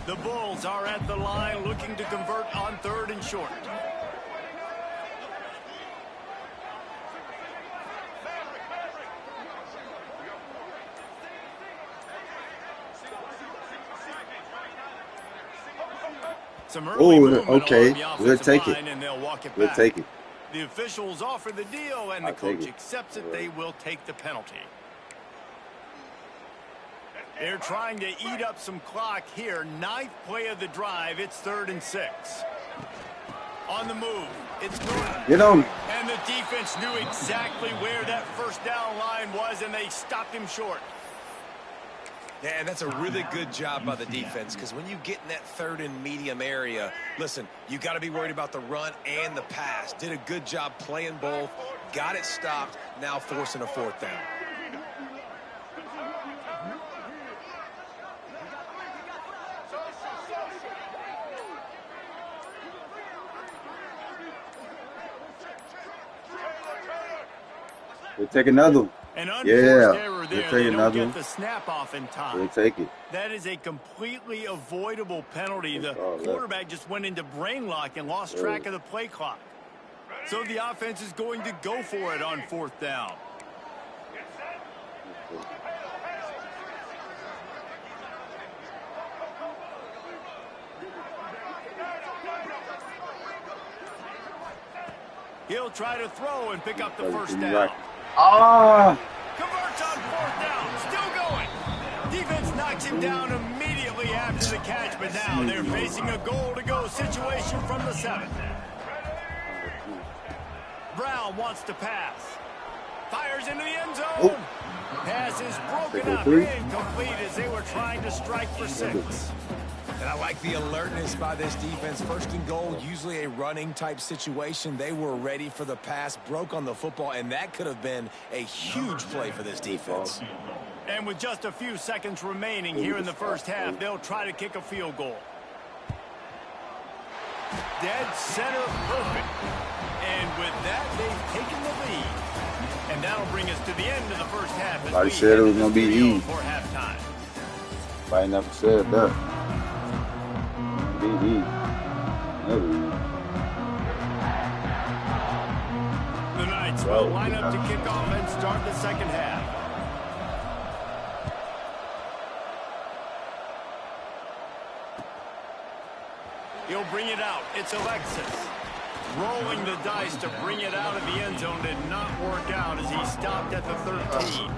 The Bulls are at the line looking to convert on 3rd and short. Some early movement okay, along the we'll take line, it. and they'll walk it We'll back. take it. The officials offer the deal, and the coach accepts it. They will take the penalty. They're trying to eat up some clock here. 9th play of the drive. It's 3rd and 6. On the move, it's Gordon. Get him. And the defense knew exactly where that first down line was, and they stopped him short. Yeah, and that's a really good job by the defense, because when you get in that 3rd and medium area, listen, you got to be worried about the run and the pass. Did a good job playing both, got it stopped, now forcing a 4th down. We'll take another one. An unforced error there. We'll They take don't another get one. the snap off in time. We'll take it. That is a completely avoidable penalty. The quarterback just went into brain lock and lost track of the play clock. So the offense is going to go for it on 4th down. He'll try to throw and pick up the first down. Converts on 4th down. Still going. Defense knocks him down immediately after the catch, but now they're facing a goal-to-go situation from the 7. Brown wants to pass. Fires into the end zone. Pass is broken up. Incomplete as they were trying to strike for 6. And I like the alertness by this defense. 1st and goal, usually a running type situation. They were ready for the pass, broke on the football, and that could have been a huge play for this defense. And with just a few seconds remaining here in the first half, they'll try to kick a field goal. Dead center perfect. And with that, they've taken the lead. And that'll bring us to the end of the first half. I said it was going to be easy. For halftime. I never said that. Be The Knights will line up to kick off and start the second half. He'll bring it out. It's Alexis. Rolling the dice to bring it out of the end zone did not work out as he stopped at the 13.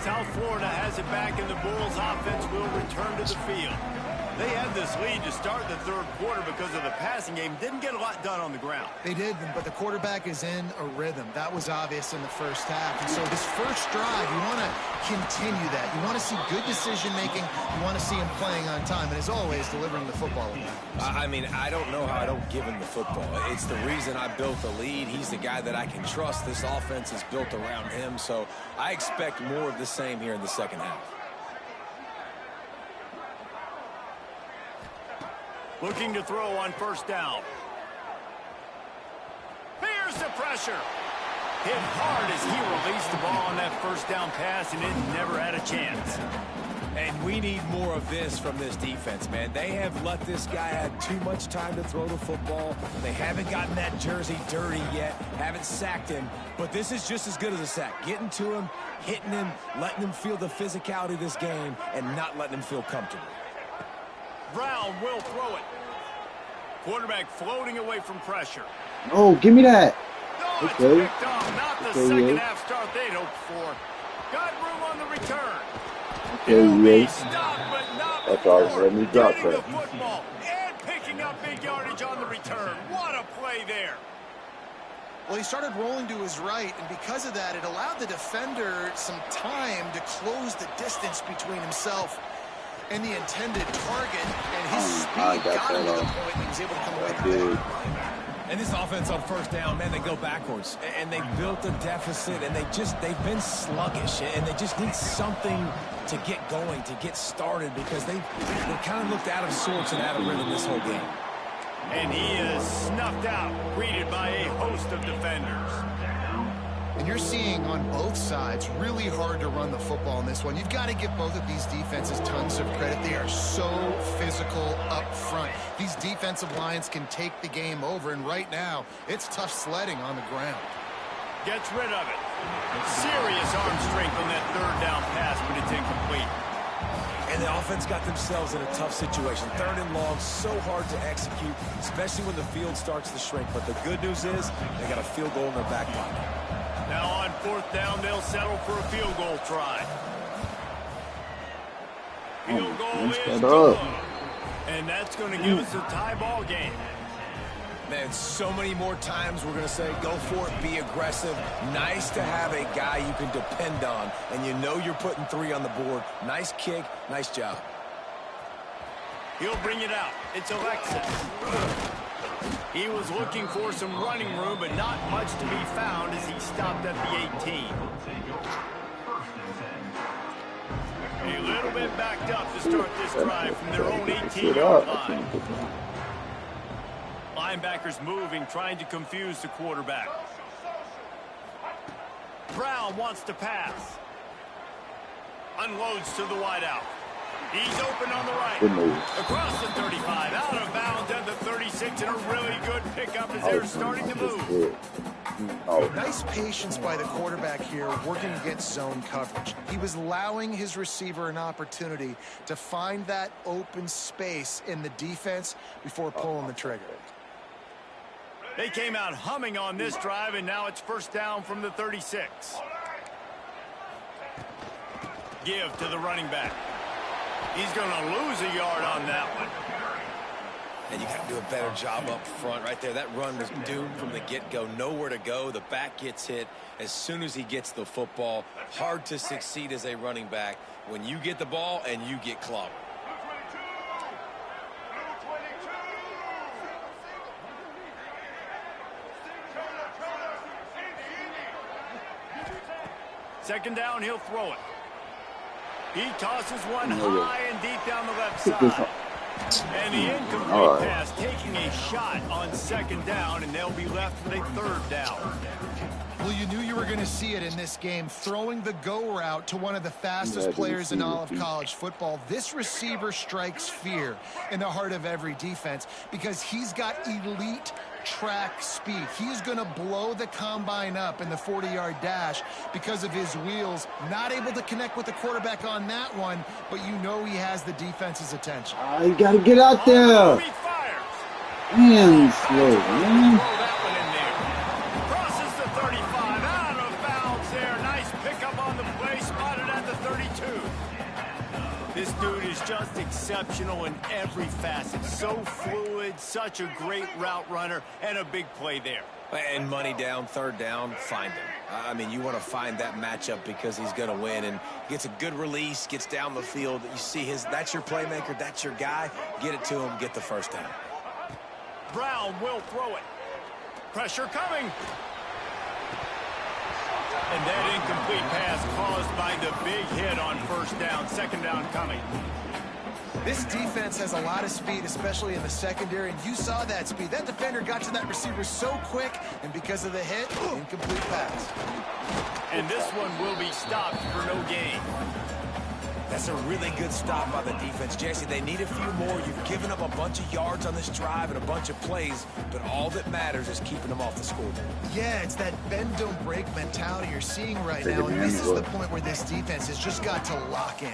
South Florida has it back, and the Bulls offense will return to the field. They had this lead to start the third quarter because of the passing game. Didn't get a lot done on the ground. They did, but the quarterback is in a rhythm. That was obvious in the first half. And so this first drive, you want to continue that. You want to see good decision-making. You want to see him playing on time. And as always, delivering the football. I mean, I don't know how I don't give him the football. It's the reason I built the lead. He's the guy that I can trust. This offense is built around him. So I expect more of the same here in the second half. Looking to throw on first down. Here's the pressure. Hit hard as he released the ball on that first down pass, and it never had a chance. And we need more of this from this defense, man. They have let this guy have too much time to throw the football. They haven't gotten that jersey dirty yet, haven't sacked him. But this is just as good as a sack. Getting to him, hitting him, letting him feel the physicality of this game, and not letting him feel comfortable. Brown will throw it. Quarterback floating away from pressure. Oh, give me that. Oh, it's Okay. picked off. Not the Okay, second yeah. half start they'd hoped for. Got room on the return. Okay, He'll be yeah. stopped, but not That's all right. before Let me drop getting the that. football and picking up big yardage on the return. What a play there. Well, he started rolling to his right, and because of that, it allowed the defender some time to close the distance between himself and the intended target, and his speed got him to the point and he was able to come away from it. And this offense on first down, man, they go backwards. And they built a deficit, and they've been sluggish. And they just need something to get going, to get started, because they kind of looked out of sorts and out of rhythm this whole game. And he is snuffed out, greeted by a host of defenders. And you're seeing on both sides really hard to run the football in this one. You've got to give both of these defenses tons of credit. They are so physical up front. These defensive lines can take the game over, and right now it's tough sledding on the ground. Gets rid of it. Serious arm strength on that third down pass, but it's incomplete. And the offense got themselves in a tough situation. Third and long, so hard to execute, especially when the field starts to shrink. But the good news is they got a field goal in their back pocket. Now on fourth down, they'll settle for a field goal try. Field goal is good. And that's going to give us a tie ball game. Man, so many more times we're going to say, go for it, be aggressive. Nice to have a guy you can depend on, and you know you're putting 3 on the board. Nice kick, nice job. He'll bring it out. It's Alexis. He was looking for some running room, but not much to be found as he stopped at the 18. A little bit backed up to start this drive from their own 18-yard line. Linebackers moving, trying to confuse the quarterback. Brown wants to pass. Unloads to the wideout. He's open on the right. Good move. Across the 35, out of bounds at the 36, and a really good pickup as they're starting to move. Oh. Nice patience by the quarterback here, working against zone coverage. He was allowing his receiver an opportunity to find that open space in the defense before pulling the trigger. They came out humming on this drive, and now it's first down from the 36. Give to the running back. He's going to lose a yard on that one. And you got to do a better job up front right there. That run was doomed from the get-go. Nowhere to go. The back gets hit as soon as he gets the football. Hard to succeed as a running back when you get the ball and you get clobbered. Second down, he'll throw it. He tosses one high and deep down the left side. And the incomplete pass taking a shot on second down, and they'll be left with a third down. Well, you knew you were going to see it in this game, throwing the go route to one of the fastest players in all of college football. This receiver strikes fear in the heart of every defense because he's got elite track speed. He's going to blow the combine up in the 40-yard dash because of his wheels. Not able to connect with the quarterback on that one, but you know he has the defense's attention. You got to get out there. Man, slow, man. Crosses the 35, out of bounds there. Nice pickup on the play, spotted at the 32. This dude is just exceptional in every facet. So fluid, such a great route runner, and a big play there. And money down, third down, find him. I mean, you want to find that matchup because he's going to win, and gets a good release, gets down the field. You see that's your playmaker, that's your guy. Get it to him, get the first down. Brown will throw it. Pressure coming. And that incomplete pass caused by the big hit on first down. Second down coming. This defense has a lot of speed, especially in the secondary, and you saw that speed. That defender got to that receiver so quick, and because of the hit, incomplete pass. And this one will be stopped for no gain. That's a really good stop by the defense. Jesse, they need a few more. You've given up a bunch of yards on this drive and a bunch of plays, but all that matters is keeping them off the scoreboard. Yeah, it's that bend, don't break mentality you're seeing right now, and this is the point where this defense has just got to lock in.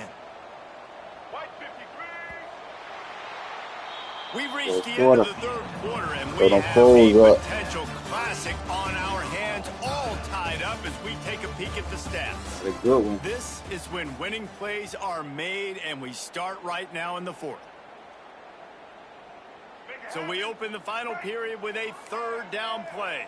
We've reached the end of the third quarter, and we have a potential classic on our hands, all tied up as we take a peek at the stats. A good one. This is when winning plays are made, and we start right now in the fourth. So we open the final period with a third down play.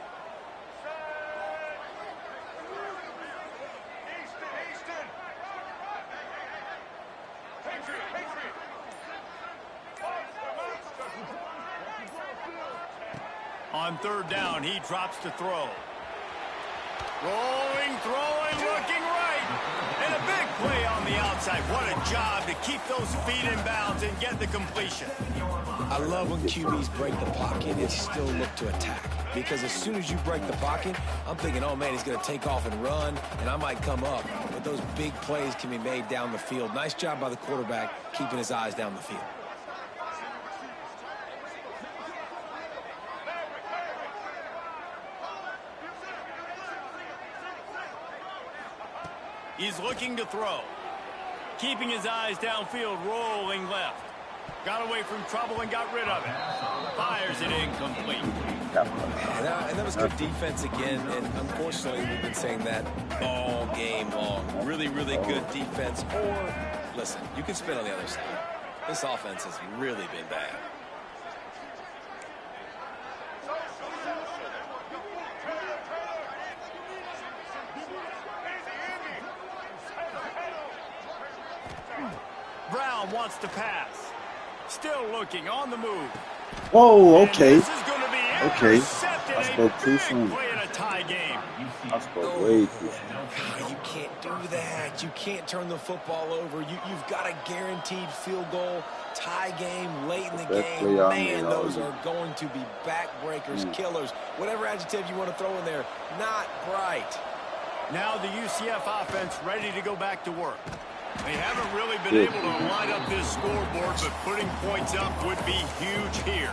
On third down, he drops to throw. Rolling, throwing, looking right. And a big play on the outside. What a job to keep those feet in bounds and get the completion. I love when QBs break the pocket and still look to attack. Because as soon as you break the pocket, I'm thinking, oh, man, he's going to take off and run, and I might come up. But those big plays can be made down the field. Nice job by the quarterback keeping his eyes down the field. He's looking to throw. Keeping his eyes downfield, rolling left. Got away from trouble and got rid of it. Fires it incomplete. And that was good defense again, and unfortunately we've been saying that all game long. Really, really good defense. Or, listen, you can spin on the other side. This offense has really been bad. Brown wants to pass. Still looking on the move. Oh, okay. This is going to be okay. I spoke too soon. Play in a tie game. I spoke way too soon. You can't do that. You can't turn the football over. You've got a guaranteed field goal, tie game, late in the game. Man, those are going to be backbreakers, killers, whatever adjective you want to throw in there. Not bright. Now the UCF offense ready to go back to work. They haven't really been able to line up this scoreboard, but putting points up would be huge here.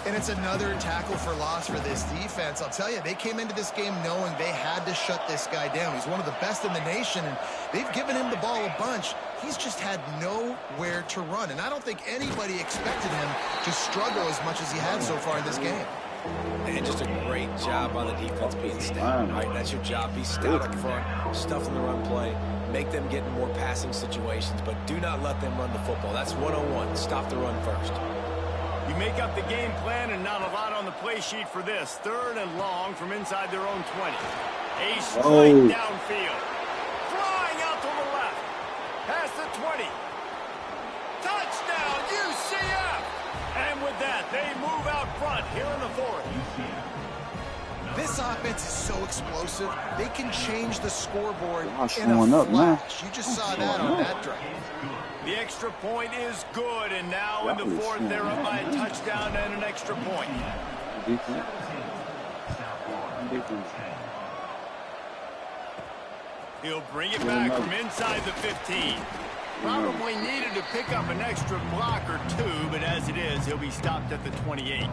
And it's another tackle for loss for this defense. I'll tell you, they came into this game knowing they had to shut this guy down. He's one of the best in the nation, and they've given him the ball a bunch. He's just had nowhere to run, and I don't think anybody expected him to struggle as much as he had so far in this game. And just a great job on the defense being stout. Right, that's your job. Be stout up front, stuff in the run play, make them get in more passing situations, but do not let them run the football. That's 101. Stop the run first. You make up the game plan and not a lot on the play sheet for this. Third and long from inside their own 20. A strike downfield. Flying out to the left. Past the 20. Touchdown, UCF! And with that, they move out front here in the fourth. This offense is so explosive, they can change the scoreboard in a flash. You just saw that on that drive. The extra point is good, and now in the fourth, they're up by a touchdown and an extra point. He'll bring it back from inside the 15. Probably needed to pick up an extra block or two, but as it is, he'll be stopped at the 28.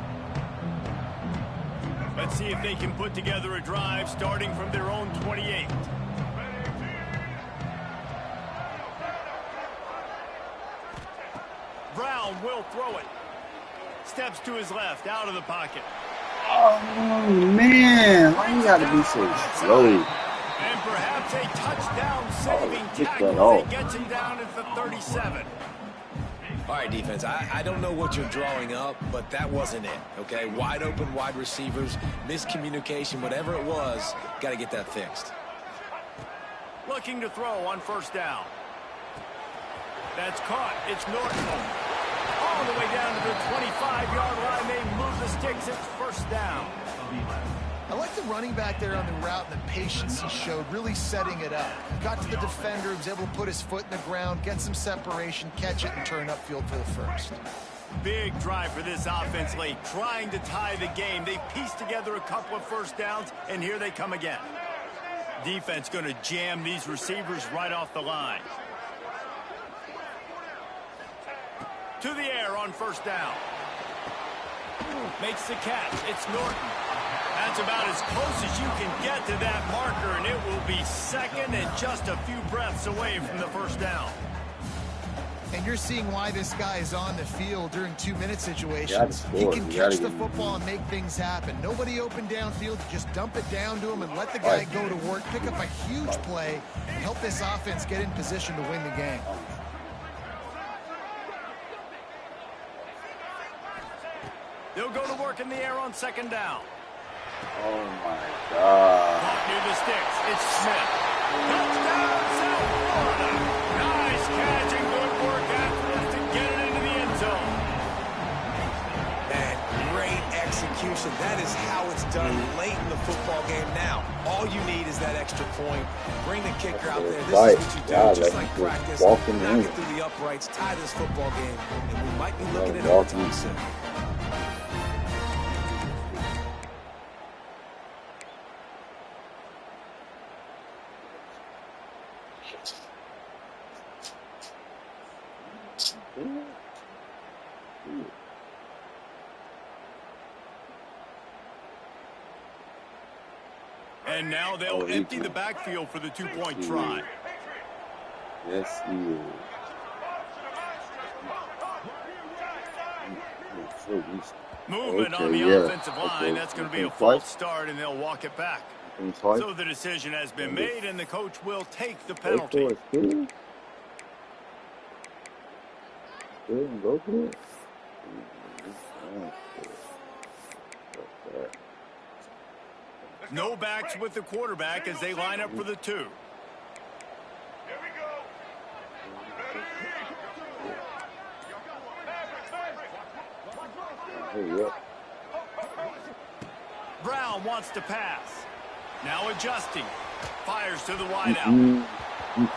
Let's see if they can put together a drive starting from their own 28. Brown will throw it. Steps to his left, out of the pocket. Oh, man. Why you got to be so slow? And perhaps a touchdown-saving tackle that gets him down at the 37. All right, defense, I don't know what you're drawing up, but that wasn't it, okay? Wide open wide receivers, miscommunication, whatever it was, got to get that fixed. Looking to throw on first down. That's caught. It's Norton. All the way down to the 25-yard line. They move the sticks. It's first down. I like the running back there on the route and the patience he showed, really setting it up. Got to the defender, was able to put his foot in the ground, get some separation, catch it, and turn upfield for the first. Big drive for this offense late, trying to tie the game. They pieced together a couple of first downs, and here they come again. Defense going to jam these receivers right off the line. To the air on first down. Makes the catch. It's Norton. That's about as close as you can get to that marker, and it will be second and just a few breaths away from the first down. And you're seeing why this guy is on the field during 2-minute situations. He can catch the football and make things happen. Nobody open downfield. Just dump it down to him and let the guy go to work, pick up a huge play, and help this offense get in position to win the game. They'll go to work in the air on second down. Oh, my God. Caught near the sticks. It's Smith. Touchdown, South Florida. Nice catch and good work afterwards to get it into the end zone. And great execution. That is how it's done late in the football game now. All you need is that extra point. Bring the kicker out there. This is what you do, just like practice. Knock it through the uprights, tie this football game, and we might be looking at overtime soon. And now they'll empty the backfield for the two-point try. Yes, he is. Movement on the offensive line. That's going to be a false start, and they'll walk it back. So the decision has been made, and the coach will take the penalty. Go for it. No backs with the quarterback as they line up for the two. Brown wants to pass. Now adjusting. Fires to the wideout.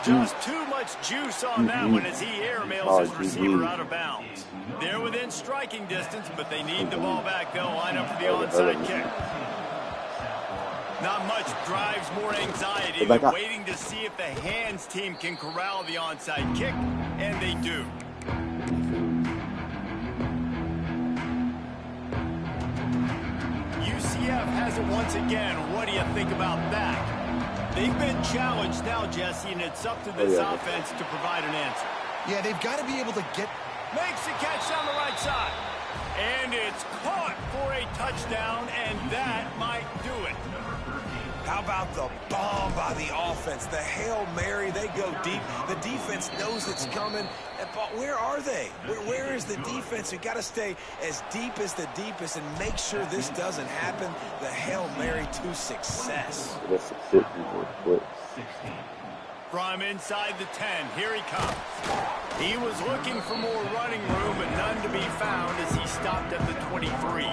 Just too much juice on that one as he airmails his receiver out of bounds. They're within striking distance, but they need the ball back. They'll line up for the onside kick. Not much drives more anxiety than waiting to see if the hands team can corral the onside kick, and they do. UCF has it once again. What do you think about that? They've been challenged now, Jesse, and it's up to this offense to provide an answer. Yeah, they've got to be able to get... Makes the catch down the right side. And it's caught for a touchdown, and that might do it. How about the bomb by the offense? The Hail Mary, they go deep. The defense knows it's coming. But where are they? Where is the defense? You've got to stay as deep as the deepest and make sure this doesn't happen. The Hail Mary to success. From inside the 10, here he comes. He was looking for more running room, but none to be found as he stopped at the 23.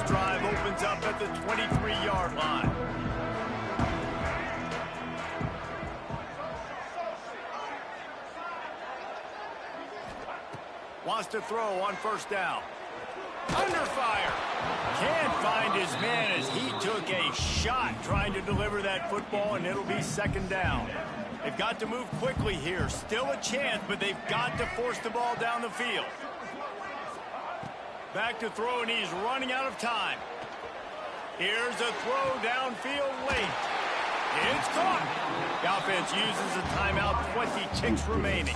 Drive opens up at the 23-yard line. Wants to throw on first down. Under fire. Can't find his man as he took a shot trying to deliver that football, and it'll be second down. They've got to move quickly here. Still a chance, but they've got to force the ball down the field. Back to throw, and he's running out of time. Here's a throw downfield late. It's caught. The offense uses a timeout, 20 ticks remaining.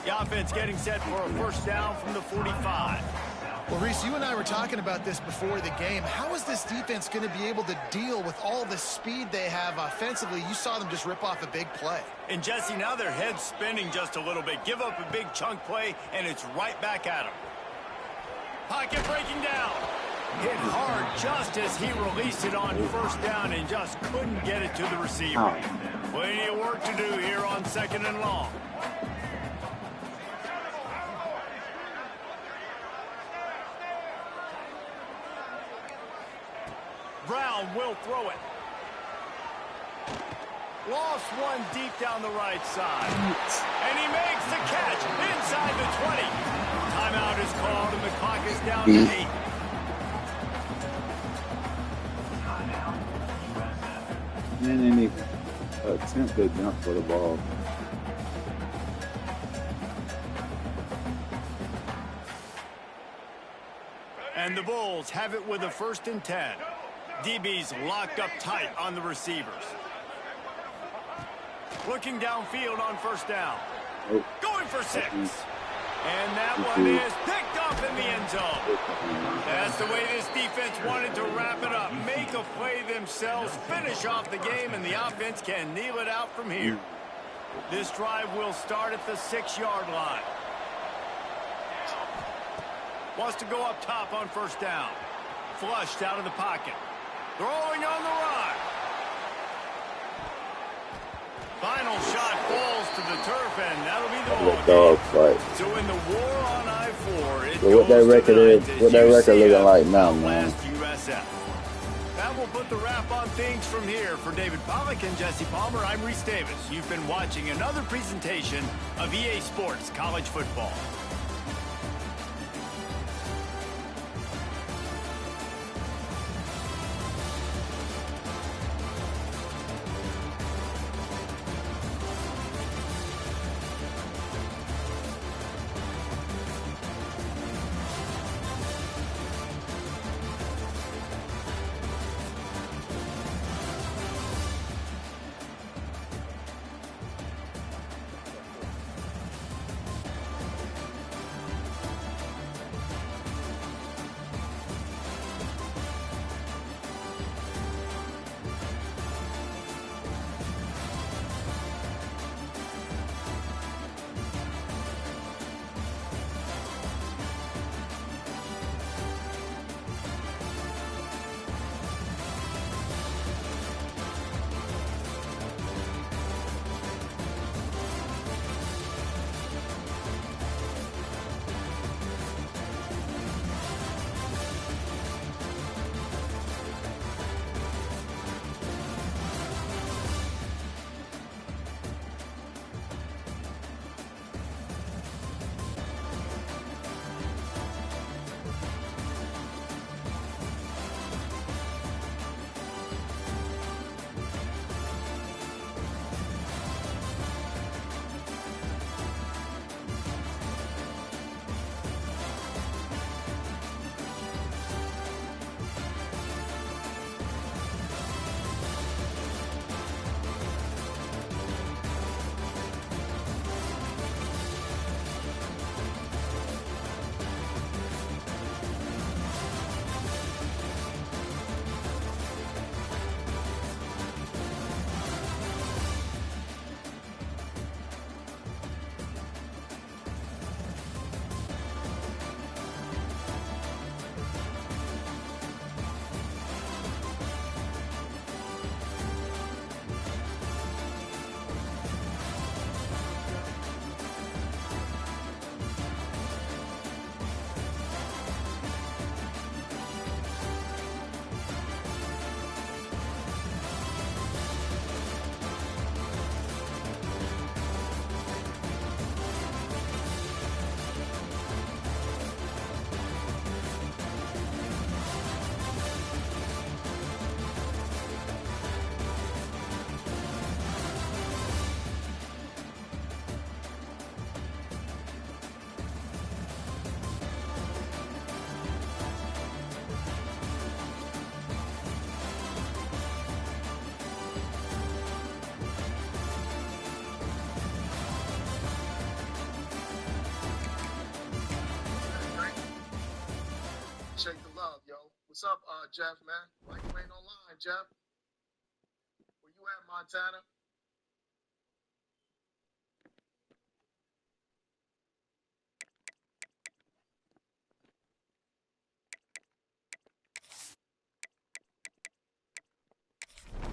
The offense getting set for a first down from the 45. Well, Reese, you and I were talking about this before the game. How is this defense going to be able to deal with all the speed they have offensively? You saw them just rip off a big play. And, Jesse, now their head's spinning just a little bit. Give up a big chunk play, and it's right back at them. Pocket breaking down. Hit hard just as he released it on first down and just couldn't get it to the receiver. Plenty of work to do here on second and long. Brown will throw it. Lost one deep down the right side. And he makes the catch inside the 20. Timeout is called and the clock is down to 8. And then he attempted to jump for the ball. And the Bulls have it with a 1st and 10. DB's locked up tight on the receivers. Looking downfield on first down. Going for 6. And that one is picked off in the end zone. That's the way this defense wanted to wrap it up. Make a play themselves, finish off the game, and the offense can kneel it out from here. This drive will start at the 6-yard line. Wants to go up top on first down. Flushed out of the pocket. Throwing on the run. Final shot falls to the turf, and that'll be the dog fight. So in the war on I-4, so what that record is, what that record looking like now, man? USF. That will put the wrap on things from here. For David Pollack and Jesse Palmer, I'm Reese Davis. You've been watching another presentation of EA Sports College Football. Jeff, man? Why you ain't online, Jeff? Where you at, Montana?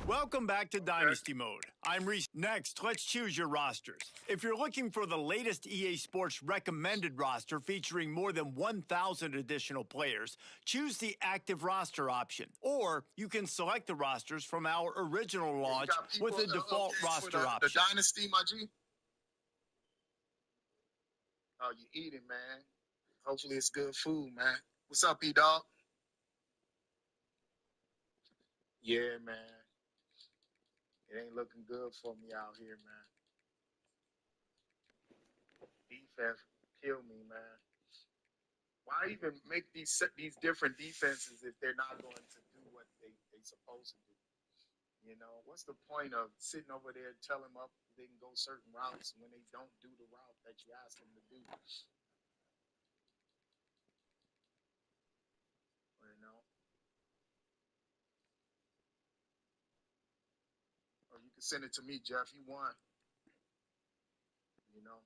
Welcome back to Dynasty Mode. I'm Reese. Next, let's choose your rosters. If you're looking for the latest EA Sports recommended roster featuring more than 1,000 additional players, choose the active roster option. Or you can select the rosters from our original launch with the default roster option. The Dynasty, my G? Oh, you eating, man. Hopefully it's good food, man. What's up, E-Dog? Yeah, man. It ain't looking good for me out here, man. Defense kill me, man. Why even make these different defenses if they're not going to do what they supposed to do? You know, what's the point of sitting over there telling them up they can go certain routes when they don't do the route that you ask them to do? You know? Or you can send it to me, Jeff. You won. You know?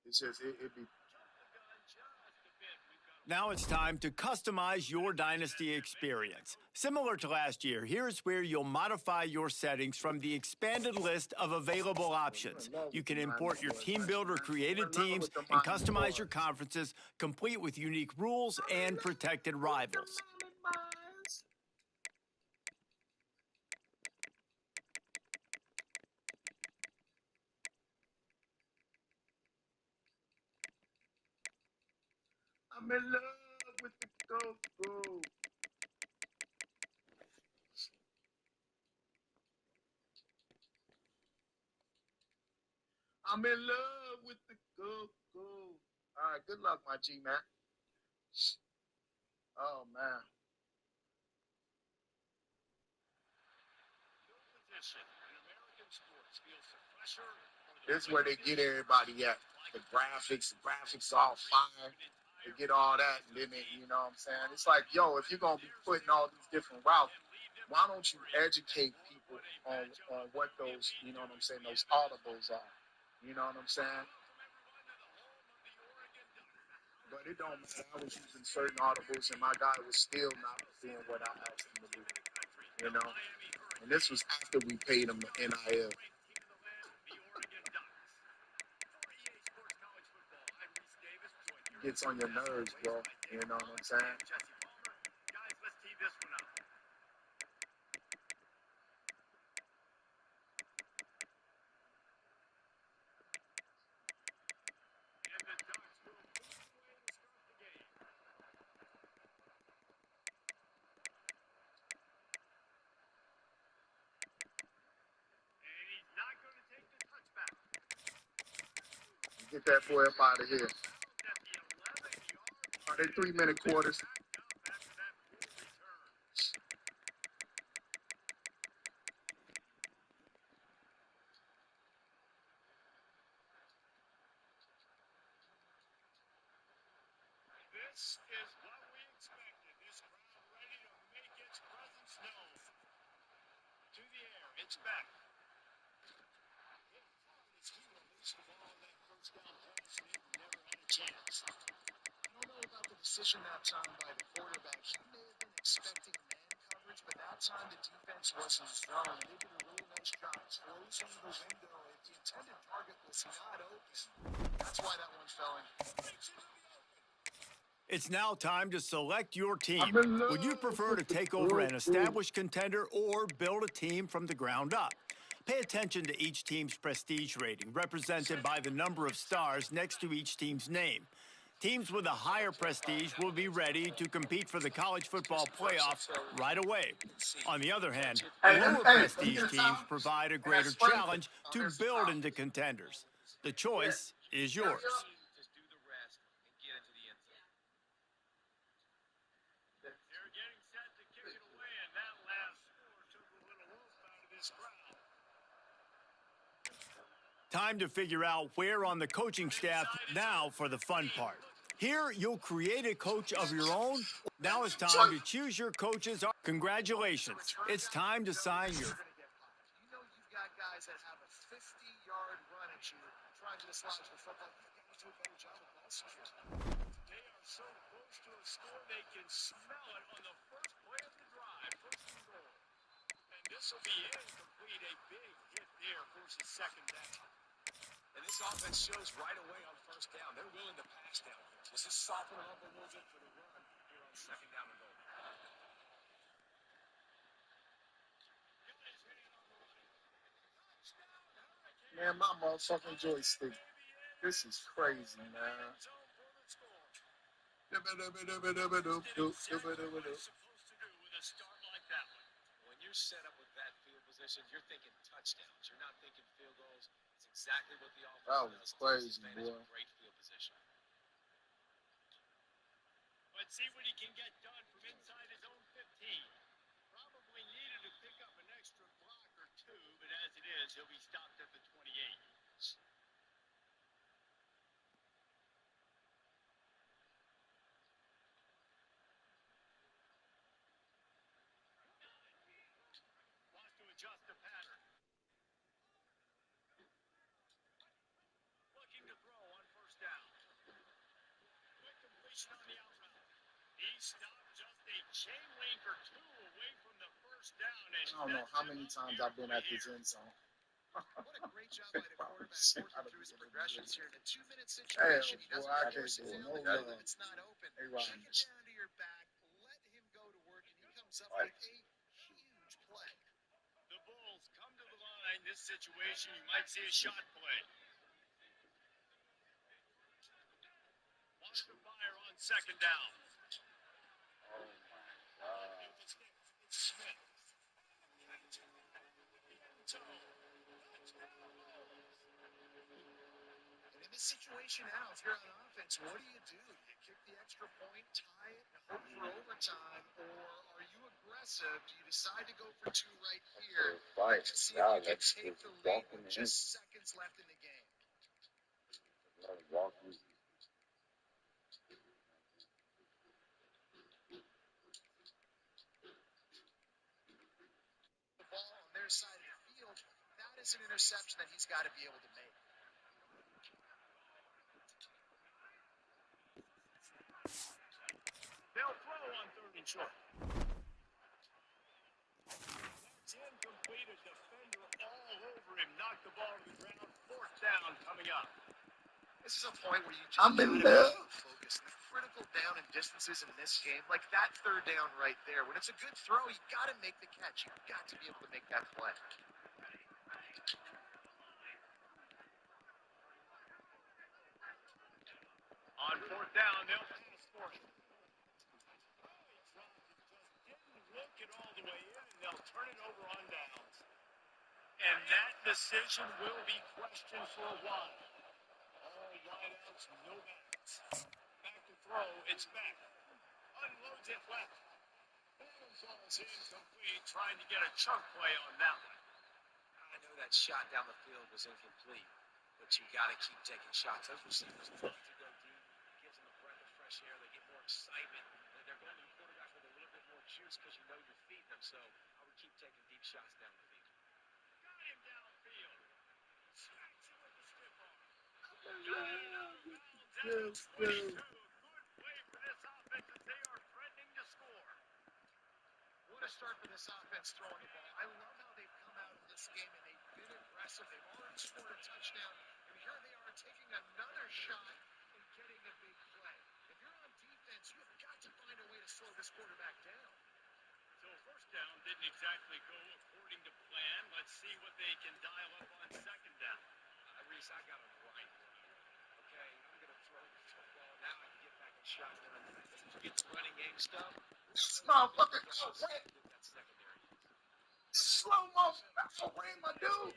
It's just, it'd be. Now it's time to customize your Dynasty experience. Similar to last year, here's where you'll modify your settings from the expanded list of available options. You can import your team builder created teams and customize your conferences, complete with unique rules and protected rivals. I'm in love with the go-go. I'm in love with the go-go. All right, good luck, my G, man. Oh, man. This is where they get everybody at. The graphics all fire. They get all that, and then they, you know what I'm saying? It's like, yo, if you're going to be putting all these different routes, why don't you educate people on what those, you know what I'm saying, those audibles are? You know what I'm saying? But it don't matter. I was using certain audibles, and my guy was still not doing what I asked him to do. You know? And this was after we paid him the NIL. Gets on your nerves, bro. You know what I'm saying? Get that boy up out of here. Are they 3-minute quarters? This is what we expected. This crowd ready to make its presence known. To the air, it's back. He released the ball on that first down pass, and he never had a chance. I don't know about the decision that time by the quarterback. He may have been expecting man coverage, but that time the defense was in zone. They did a really nice job closing the window. If the intended target was not open, that's why that one fell in. It's now time to select your team. Would you prefer to take over an established contender or build a team from the ground up? Pay attention to each team's prestige rating, represented by the number of stars next to each team's name. Teams with a higher prestige will be ready to compete for the college football playoff right away. On the other hand, lower prestige teams provide a greater challenge to build into contenders. The choice is yours. Time to figure out where on the coaching staff now for the fun part. Here, you'll create a coach of your own. Now it's time to choose your coaches. Congratulations. It's time to sign your... You know you've got guys that have a 50-yard run at you trying to dislodge the football. You got to do a better job of ball security. They are so close to a score, they can smell it on the first play of the drive. First and goal. And this will be incomplete. A big hit there forces second down. And this offense shows right away on first down. They're willing to pass down. This is soften them up a little bit for the run here on second down and goal. Man, my motherfucking joystick. This is crazy, man. When you're set up with that field position, you're thinking touchdowns. You're not thinking field goals. It's exactly what the offense That was does. crazy, Advantage boy. of great field position. Let's see what he can get done from inside his own 15. Probably needed to pick up an extra block or two, but as it is, he'll be stopped at the 28. Wants to adjust the pattern. Looking to throw on first down. Quick completion on the out route. He stopped just a chain link or two away from the first down. And I don't know how many times I've been at this end zone. What a great job by the quarterback working through his progressions here in a 2-minute situation. He doesn't force it in, if it's not open. Check it down to your back, let him go to work, and he comes up with a huge play. The Bulls come to the line. This situation, you might see a shot play. Wants to fire on second down. Smith. And in this situation now, if you're on offense, what do? You kick the extra point, tie it, and hope for overtime, or are you aggressive? Do you decide to go for two right here and see if you can take the lead with just seconds left in the game? The ball on their side of the field, that is an interception that he's got to be able to make. They'll throw on third and short. That's incomplete. A defender all over him. Knocked the ball to the ground. Fourth down coming up. This is a point where you just gotta be focused. The critical down and distances in this game, like that third down right there. When it's a good throw, you gotta make the catch. You've got to be able to make that play. On fourth down, they'll pass for it. Didn't look it all the way in, and they'll turn it over on downs. And that decision will be questioned for a while. All wideouts, no backs. Back to throw, it's back. Unloads it left. Ball's incomplete, trying to get a chunk play on that one. I know that shot down the field was incomplete, but you got to keep taking shots. Those receivers love to go deep. It gives them a breath of fresh air. They get more excitement. They're going to the quarterback with a little bit more juice because you know you're feeding them. So I would keep taking deep shots down the field. Got him downfield. Smacks him with the stiff arm. Good play for this offense as they are threatening to score. What a start for this offense throwing the ball. I love how they've come out in this game and they've been aggressive. They've already scored a touchdown. And here they are taking another shot and getting a big play. If you're on defense, you've got to find a way to slow this quarterback down. So first down didn't exactly go according to plan. Let's see what they can dial up on second down. Reese, I got it right. Okay, I'm going to throw the football. Now I can get back in shotgun. Forget the running game stuff. This motherfucker ran. That secondary. Slow motion. I ran my dude.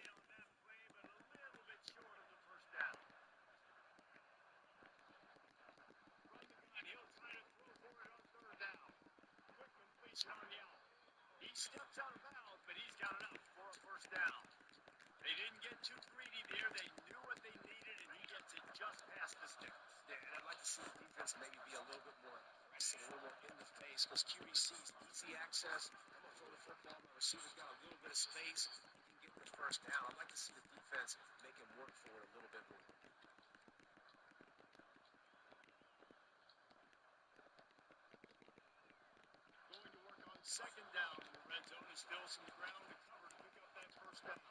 He steps out of bounds, but he's got enough for a first down. They didn't get too greedy there. They knew to see the defense maybe be a little bit more aggressive, a little more in the face, because QB sees easy access. I'm going to throw the football. My receiver's got a little bit of space. He can get the first down. I'd like to see the defense make him work for it a little bit more. Going to work on second down in the red zone, and still some ground to cover to pick up that first down.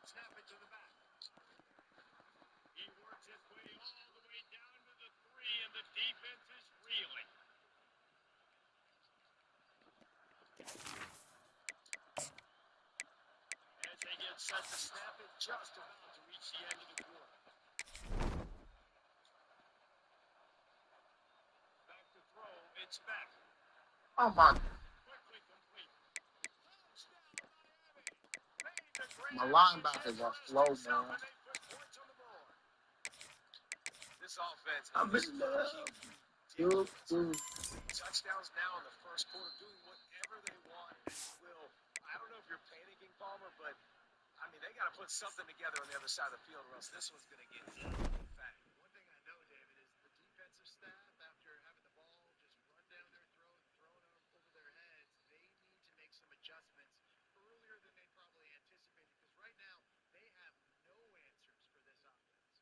Snap it to the back. He works his way all the way down to the 3, and the defense is reeling. As they get set to snap it, just about to reach the end of the quarter. Back to throw, it's back. Oh my! Quickly complete. Touchdown, Miami. My linebackers are slow, man. This offense I'm in love. touchdowns now in the first quarter, doing whatever they want at will. I don't know if you're panicking, Palmer, but I mean, they got to put something together on the other side of the field, or else this one's going to get fat. One thing I know, David, is the defensive staff, after having the ball just run down their throat, thrown over their heads, they need to make some adjustments earlier than they probably anticipated, because right now they have no answers for this offense.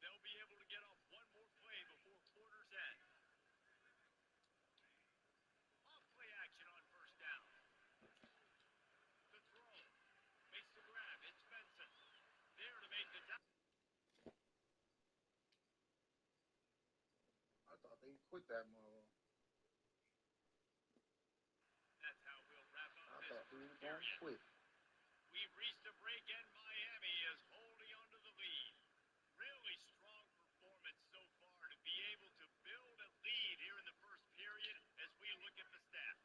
They'll be able to get off one more play before quarter's end. Off-play action on first down. The throw. Makes the grab. It's Benson. There to make the tackle. I thought they quit that mother. That's how we'll wrap up I this thought they were period. gonna quit. We've reached a break, and Miami is holding onto the lead. Really strong performance so far to be able to build a lead here in the first period as we look at the stats.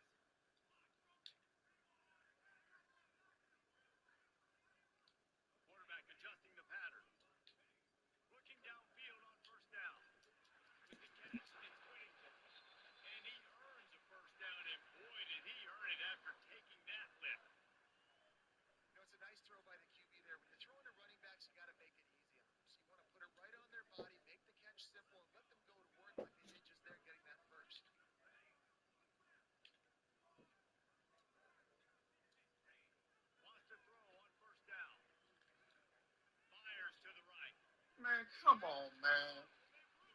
Quarterback adjusting the pattern. Looking downfield on first down. With the catch, it's Whittington. And he earns a first down, and boy, did he earn it after taking that lift. You know, it's a nice throw by the QB there. When you're throwing to running backs, you got to make it easy on them. So you want to put it right on their body, make the catch simple, and let them go to work like they did just there getting that first. Wants to throw on first down. Fires to the right. Man, come on, man.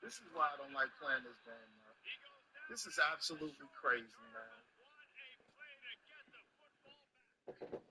This is why I don't like playing this game, man. He goes down. This is absolutely crazy, man. What a play to get the football back.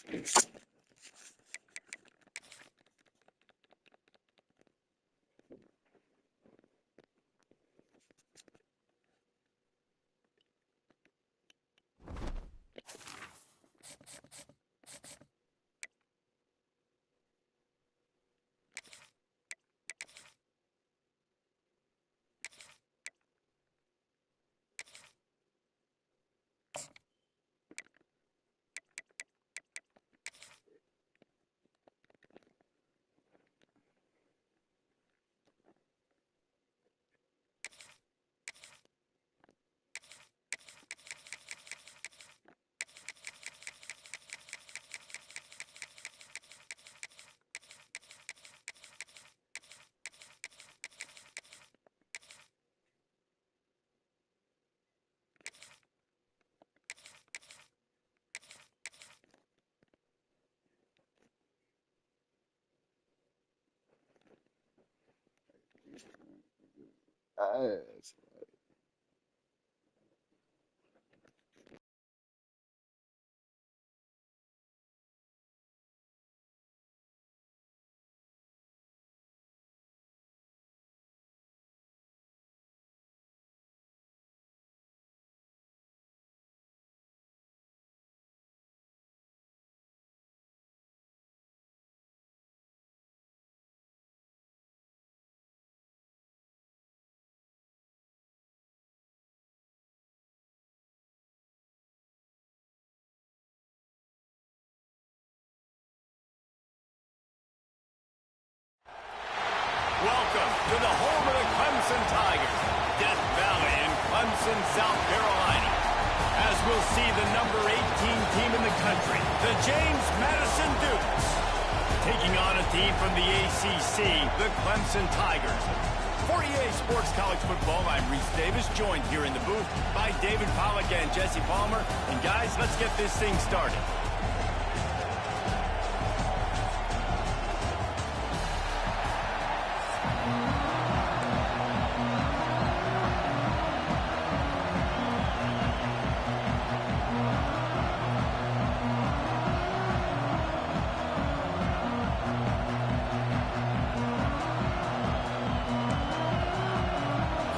Ass. Welcome to the home of the Clemson Tigers, Death Valley in Clemson, South Carolina. As we'll see the number 18 team in the country, the James Madison Dukes, taking on a team from the ACC, the Clemson Tigers. For EA Sports College Football, I'm Reese Davis, joined here in the booth by David Pollack and Jesse Palmer. And guys, let's get this thing started.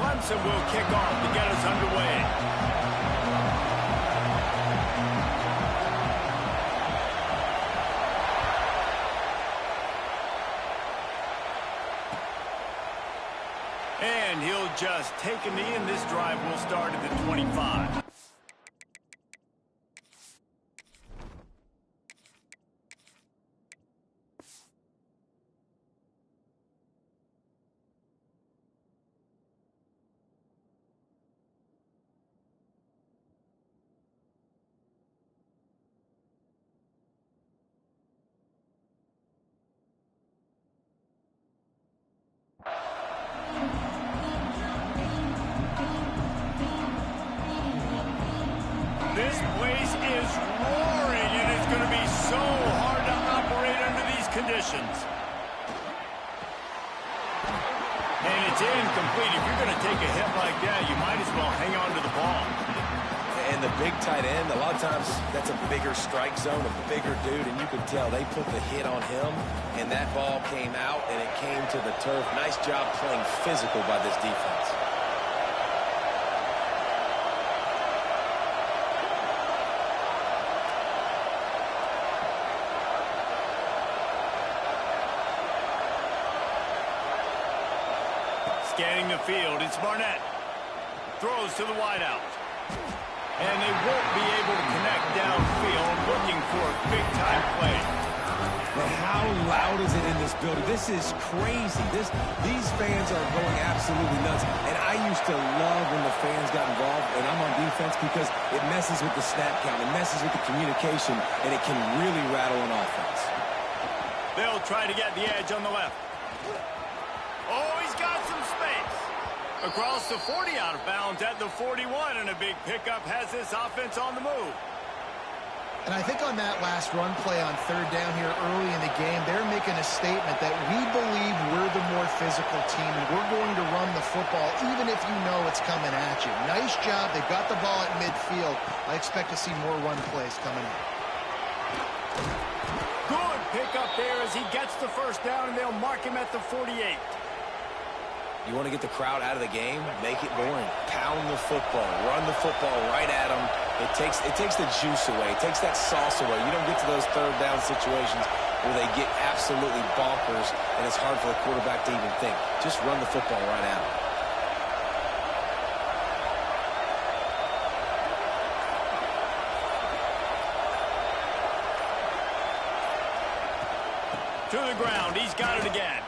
Clemson will kick off to get us underway. And he'll just take a knee, and this drive will start at the 25. This place is roaring, and it's going to be so hard to operate under these conditions. And it's incomplete. If you're going to take a hit like that, you might as well hang on to the ball. And the big tight end, a lot of times that's a bigger strike zone, a bigger dude, and you can tell they put the hit on him, and that ball came out, and it came to the turf. Nice job playing physical by this defense. Scanning the field, it's Barnett. Throws to the wideout. And they won't be able to connect downfield, looking for a big-time play. But how loud is it in this building? This is crazy. These fans are going absolutely nuts. And I used to love when the fans got involved, and I'm on defense, because it messes with the snap count. It messes with the communication, and it can really rattle an offense. They'll try to get the edge on the left. Oh, he's got some space. Across the 40, out of bounds at the 41, and a big pickup has this offense on the move. And I think on that last run play on third down here early in the game, they're making a statement that we believe we're the more physical team, and we're going to run the football even if you know it's coming at you. Nice job. They've got the ball at midfield. I expect to see more run plays coming up. pickup there as he gets the first down, and they'll mark him at the 48. You want to get the crowd out of the game? Make it boring. Pound the football. Run the football right at them. It takes the juice away. It takes that sauce away. You don't get to those third down situations where they get absolutely bonkers, and it's hard for the quarterback to even think. Just run the football right at them. To the ground. He's got it again.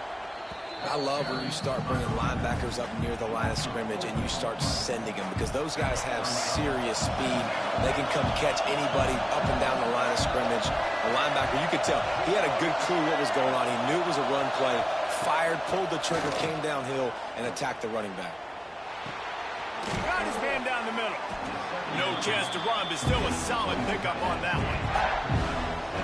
I love when you start bringing linebackers up near the line of scrimmage and you start sending them, because those guys have serious speed. They can come catch anybody up and down the line of scrimmage. The linebacker, you could tell, he had a good clue what was going on. He knew it was a run play, fired, pulled the trigger, came downhill, and attacked the running back. Got his man down the middle. No chance to run, but still a solid pickup on that one.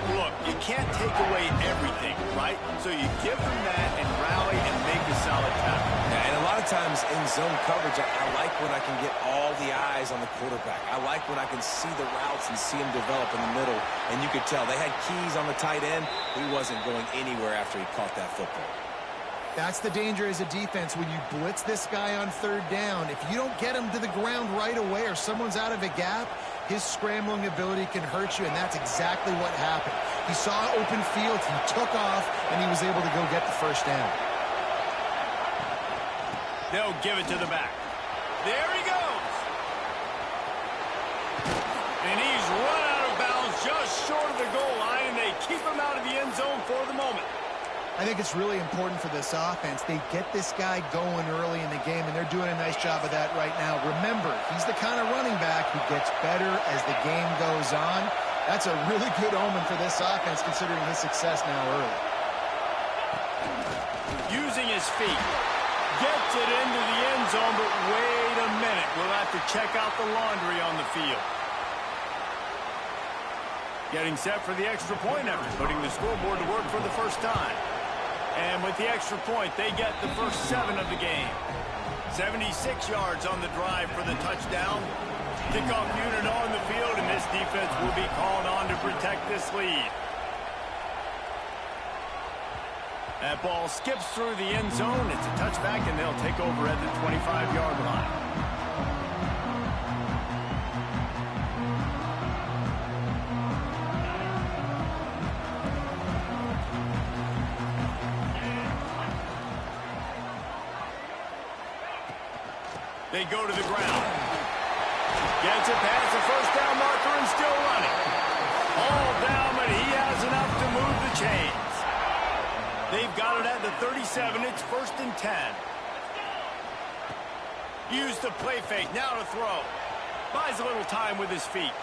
Look, you can't take away everything, right? So you give them that and rally and make a solid tackle. Yeah, and a lot of times in zone coverage, I like when I can get all the eyes on the quarterback. I like when I can see the routes and see him develop in the middle. And you could tell they had keys on the tight end. He wasn't going anywhere after he caught that football. That's the danger as a defense when you blitz this guy on third down. If you don't get him to the ground right away or someone's out of a gap, his scrambling ability can hurt you, and that's exactly what happened. He saw open field, he took off, and he was able to go get the first down. They'll give it to the back. There he goes. And he's run out of bounds just short of the goal line, and they keep him out of the end zone for the moment. I think it's really important for this offense. They get this guy going early in the game, and they're doing a nice job of that right now. Remember, he's the kind of running back who gets better as the game goes on. That's a really good omen for this offense, considering his success now early. Using his feet. Gets it into the end zone, but wait a minute. We'll have to check out the laundry on the field. Getting set for the extra point after putting the scoreboard to work for the first time. And with the extra point, they get the first 7 of the game. 76 yards on the drive for the touchdown. Kickoff unit on the field, and this defense will be called on to protect this lead. That ball skips through the end zone. It's a touchback, and they'll take over at the 25-yard line. They go to the ground. Gets it past the first down marker and still running. All down, but he has enough to move the chains. They've got it at the 37. It's 1st and 10. Use the play fake. Now to throw. Buys a little time with his feet.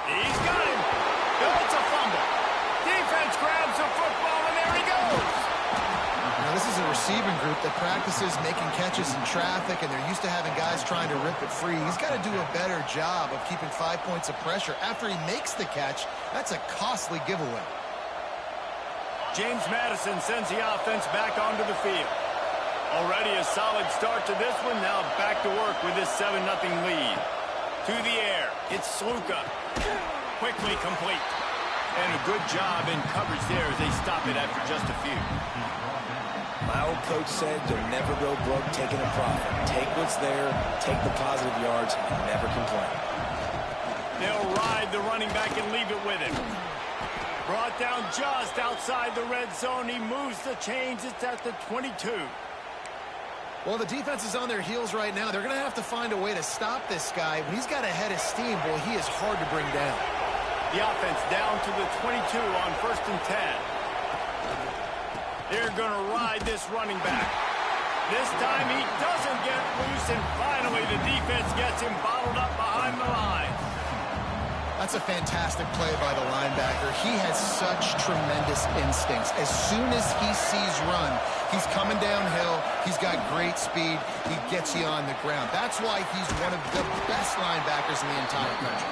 He's got him. It's a fumble. Defense grabs the football, and there he goes. Now, this is a receiving group that practices making catches in traffic, and they're used to having guys trying to rip it free. He's got to do a better job of keeping 5 points of pressure. After he makes the catch, that's a costly giveaway. James Madison sends the offense back onto the field. Already a solid start to this one. Now back to work with this 7-0 lead. To the air. It's Sluka. Quickly complete. And a good job in coverage there as they stop it after just a few. My old coach said, don't never go broke taking a profit. Take what's there, take the positive yards, and never complain. They'll ride the running back and leave it with him. Brought down just outside the red zone. He moves the chains. It's at the 22. Well, the defense is on their heels right now. They're going to have to find a way to stop this guy. When he's got a head of steam, boy, he is hard to bring down. The offense down to the 22 on 1st and 10. They're going to ride this running back. This time he doesn't get loose, and finally the defense gets him bottled up behind the line. That's a fantastic play by the linebacker. He has such tremendous instincts. As soon as he sees run, he's coming downhill. He's got great speed. He gets you on the ground. That's why he's one of the best linebackers in the entire country.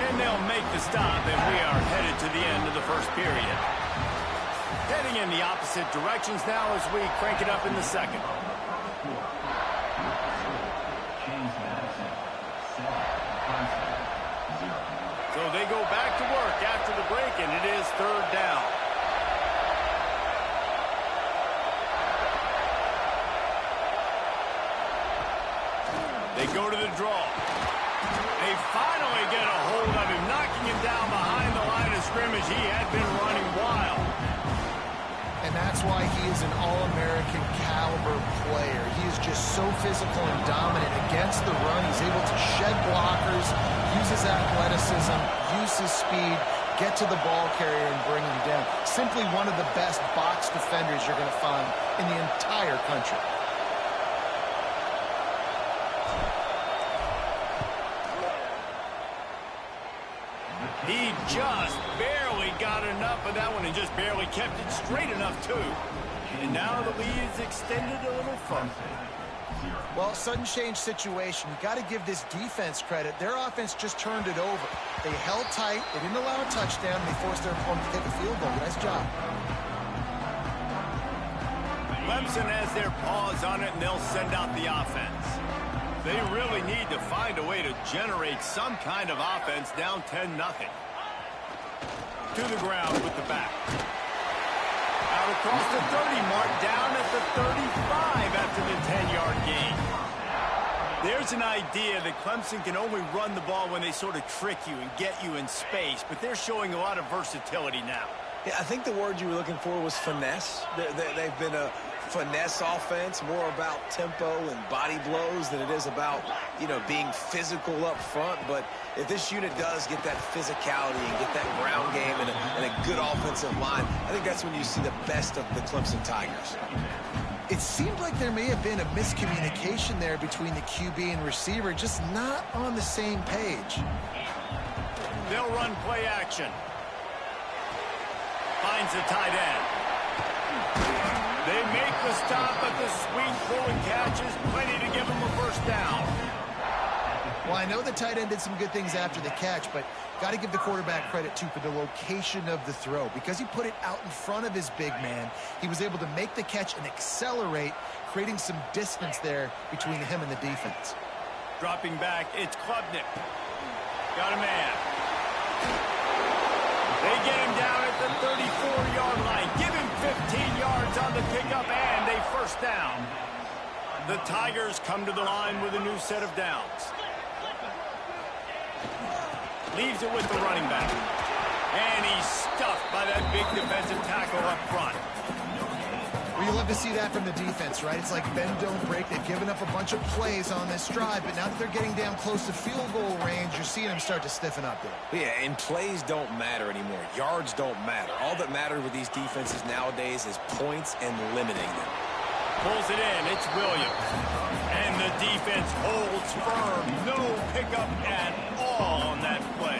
And they'll make the stop, and we are headed to the end of the first period. Heading in the opposite directions now as we crank it up in the second. So they go back to work after the break, and it is third down. They go to the draw. They finally get a hold of him, knocking him down behind the line of scrimmage. He had been running wild. And that's why he is an All-American caliber player. He is just so physical and dominant against the run. He's able to shed blockers, use his athleticism, use his speed, get to the ball carrier and bring him down. Simply one of the best box defenders you're going to find in the entire country. He just barely got enough of that one and just barely kept it straight enough, too. And now the lead is extended a little further. Well, sudden change situation. You got to give this defense credit. Their offense just turned it over. They held tight. They didn't allow a touchdown. They forced their opponent to take a field goal. Nice job. Clemson has their paws on it, and they'll send out the offense. They really need to find a way to generate some kind of offense down 10-0. To the ground with the back. Out across the 30 mark, down at the 35 after the 10-yard gain. There's an idea that Clemson can only run the ball when they sort of trick you and get you in space, but they're showing a lot of versatility now. Yeah, I think the word you were looking for was finesse. They've been a finesse offense, more about tempo and body blows than it is about, you know, being physical up front. But if this unit does get that physicality and get that ground game and a good offensive line, I think that's when you see the best of the Clemson Tigers. It seemed like there may have been a miscommunication there between the QB and receiver, just not on the same page. They'll run play action. Finds the tight end. They make the stop, but the sweet pull and catch is plenty to give them a first down. Well, I know the tight end did some good things after the catch, but got to give the quarterback credit, too, for the location of the throw. Because he put it out in front of his big man, he was able to make the catch and accelerate, creating some distance there between him and the defense. Dropping back, it's Klubnik. Got a man. They get him down at the 34-yard line. Give him 15 yards on the pickup and a first down. The Tigers come to the line with a new set of downs. Leaves it with the running back. And he's stuffed by that big defensive tackle up front. Well, you love to see that from the defense, right? It's like bend, don't break. They've given up a bunch of plays on this drive, but now that they're getting down close to field goal range, you're seeing them start to stiffen up there. Yeah, and plays don't matter anymore. Yards don't matter. All that matters with these defenses nowadays is points and limiting them. Pulls it in. It's Williams. And the defense holds firm. No pickup at all on that play.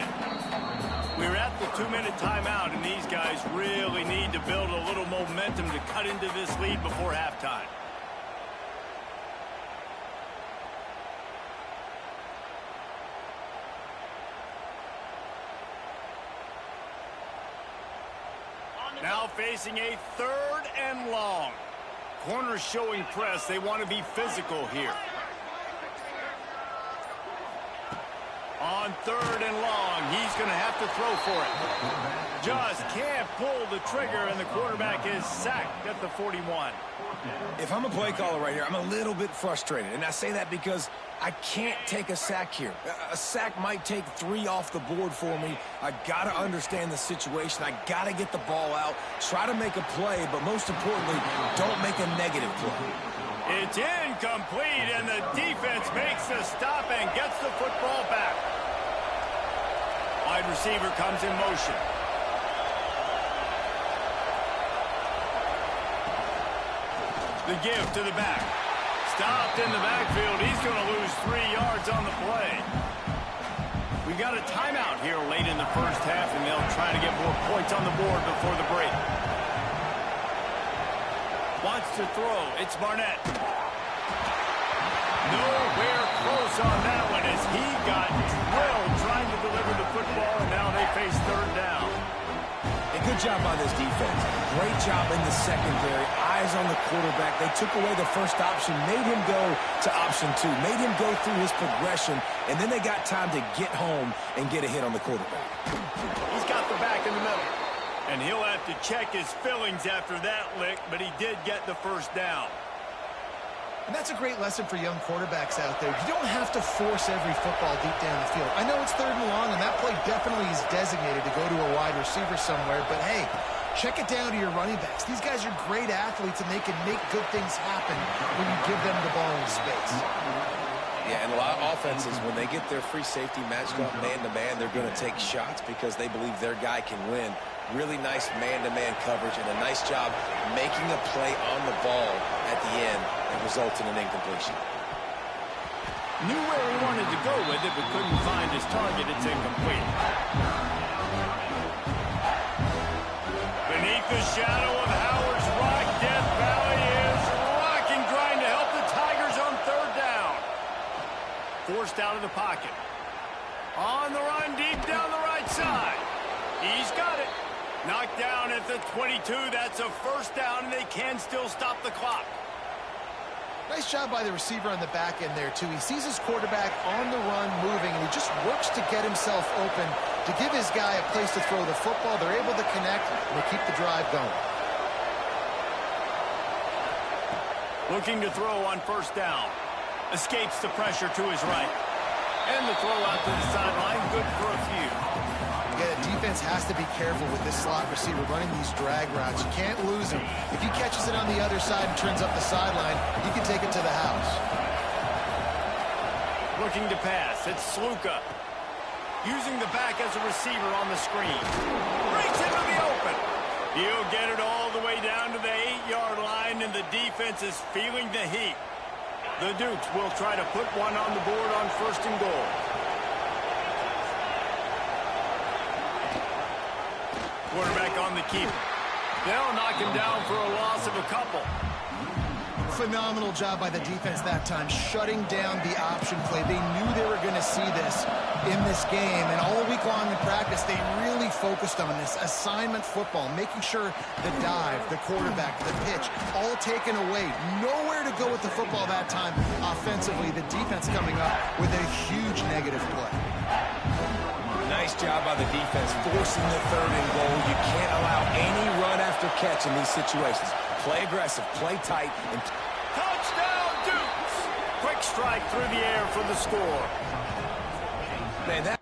We're at the 2-minute timeout, and these guys really need to build a little momentum to cut into this lead before halftime. Now facing a 3rd and long. Corners showing press. They want to be physical here. On 3rd and long, he's going to have to throw for it. Just can't pull the trigger, and the quarterback is sacked at the 41. If I'm a play caller right here, I'm a little bit frustrated. And I say that because I can't take a sack here. A sack might take 3 off the board for me. I got to understand the situation. I got to get the ball out, try to make a play, but most importantly, don't make a negative play. It's incomplete, and the defense makes the stop and gets the football back. Wide receiver comes in motion. The give to the back. Stopped in the backfield. He's going to lose 3 yards on the play. We got a timeout here late in the first half, and they'll try to get more points on the board before the break. Wants to throw. It's Barnett. Nowhere close on that one as he got drilled trying to deliver the football, and now they face 3rd down. And Good job by this defense. Great job in the secondary. Eyes on the quarterback. They took away the first option, made him go to option 2, made him go through his progression, and then they got time to get home and get a hit on the quarterback. He's got the back in the middle. And he'll have to check his feelings after that lick, but he did get the first down. And that's a great lesson for young quarterbacks out there. You don't have to force every football deep down the field. I know it's 3rd and long, and that play definitely is designated to go to a wide receiver somewhere, but hey, check it down to your running backs. These guys are great athletes, and they can make good things happen when you give them the ball in space. Yeah, and a lot of offenses, when they get their free safety matched up man-to-man, they're going to take shots because they believe their guy can win. Really nice man-to-man coverage and a nice job making a play on the ball at the end that results in an incompletion. Knew where he wanted to go with it, but couldn't find his target. It's incomplete. Beneath the shadow of Howard's Rock, Death Valley is rocking, trying to help the Tigers on 3rd down. Forced out of the pocket. On the run, deep down the right side. He's got it. Knocked down at the 22. That's a first down, and they can still stop the clock. Nice job by the receiver on the back end there, too. He sees his quarterback on the run moving, and he just works to get himself open to give his guy a place to throw the football. They're able to connect, and they keep the drive going. Looking to throw on 1st down. Escapes the pressure to his right. And the throw out to the sideline. Good for a few. Yeah, the defense has to be careful with this slot receiver running these drag routes. You can't lose him. If he catches it on the other side and turns up the sideline, he can take it to the house. Looking to pass. It's Sluka. Using the back as a receiver on the screen. Breaks into the open. He'll get it all the way down to the 8-yard line, and the defense is feeling the heat. The Dukes will try to put one on the board on 1st and goal. Quarterback on the keeper. They'll knock him down for a loss of a couple. Phenomenal job by the defense that time, shutting down the option play. They knew they were going to see this in this game, and all week long in practice, they really focused on this assignment football, making sure the dive, the quarterback, the pitch, all taken away. Nowhere to go with the football that time offensively. The defense coming up with a huge negative play. Nice job by the defense, forcing the 3rd and goal. You can't allow any run after catch in these situations. Play aggressive, play tight, and Touchdown, Dukes! Quick strike through the air for the score. man, that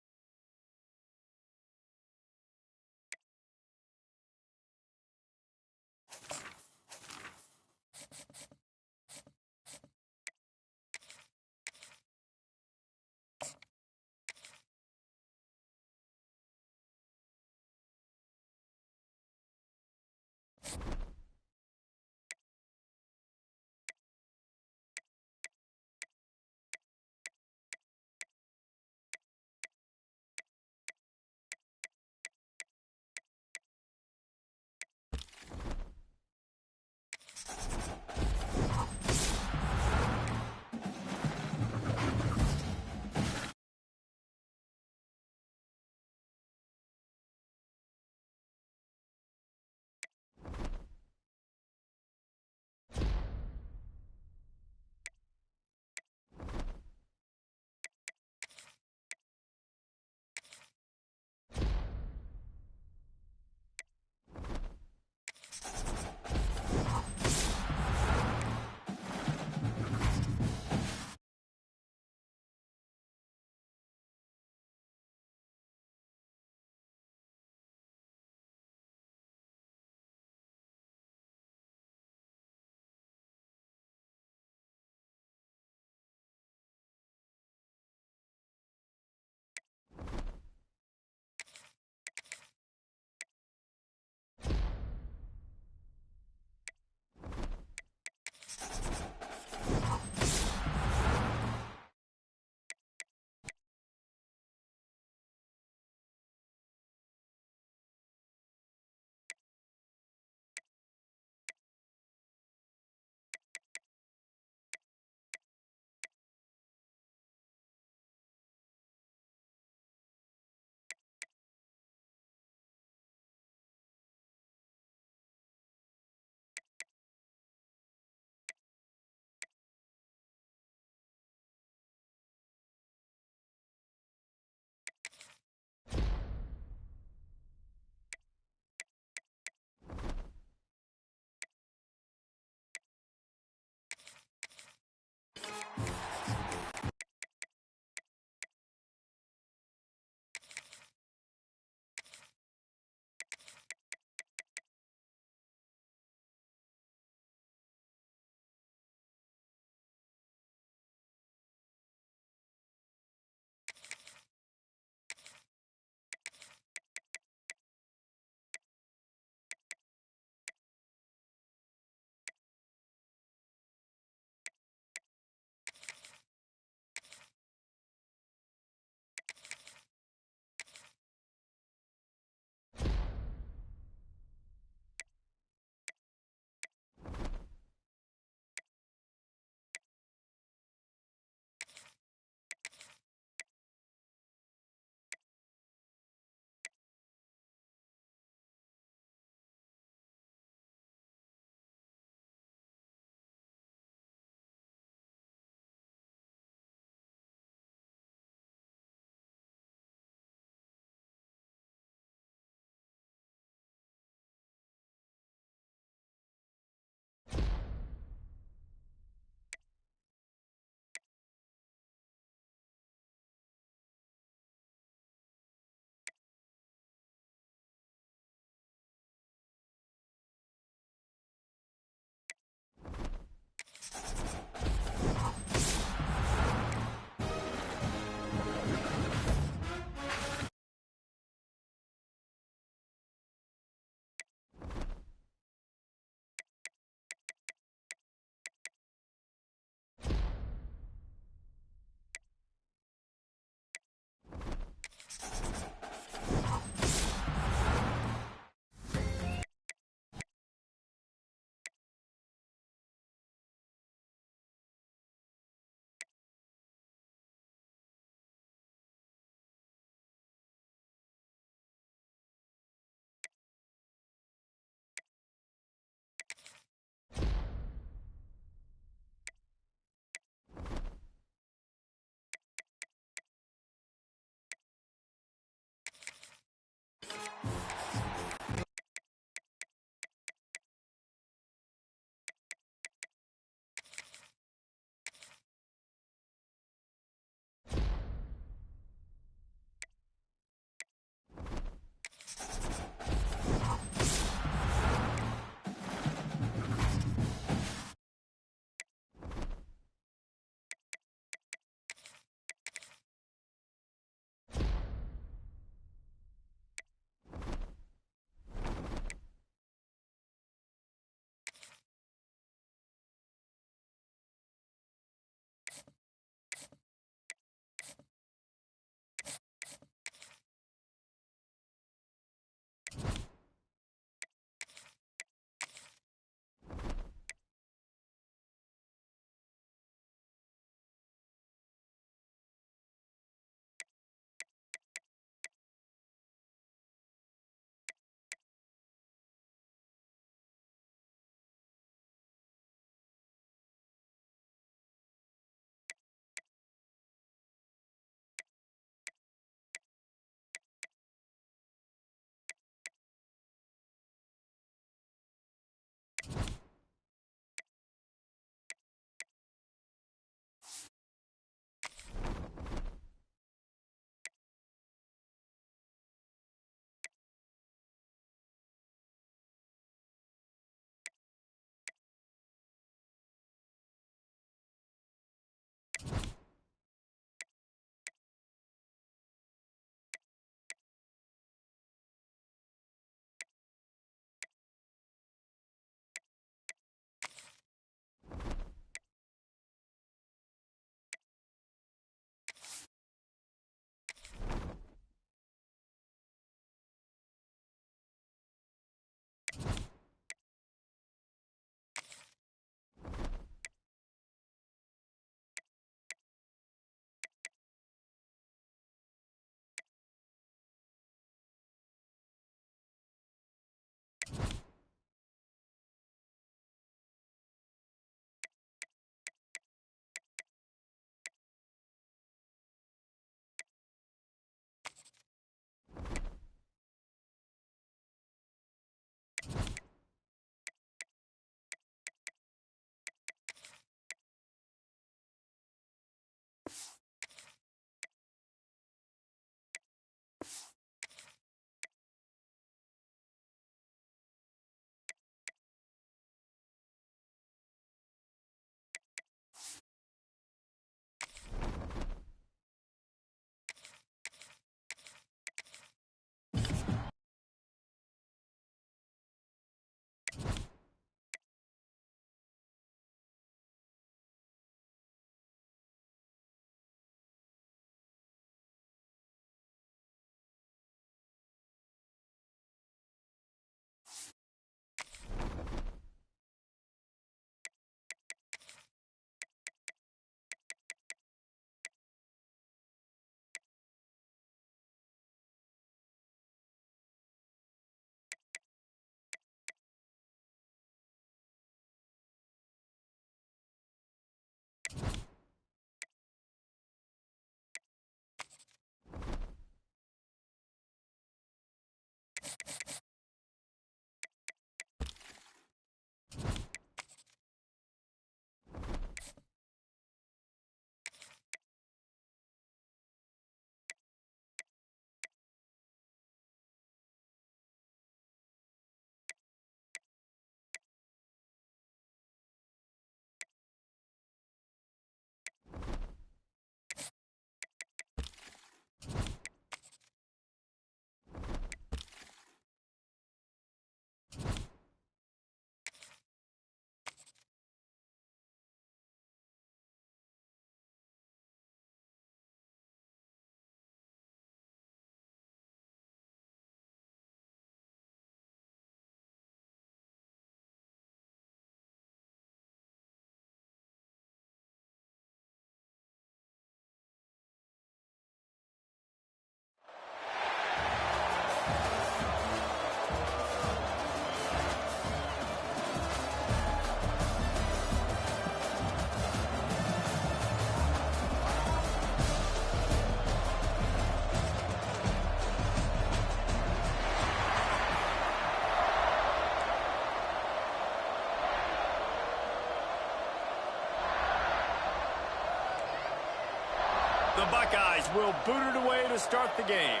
The Buckeyes will boot it away to start the game.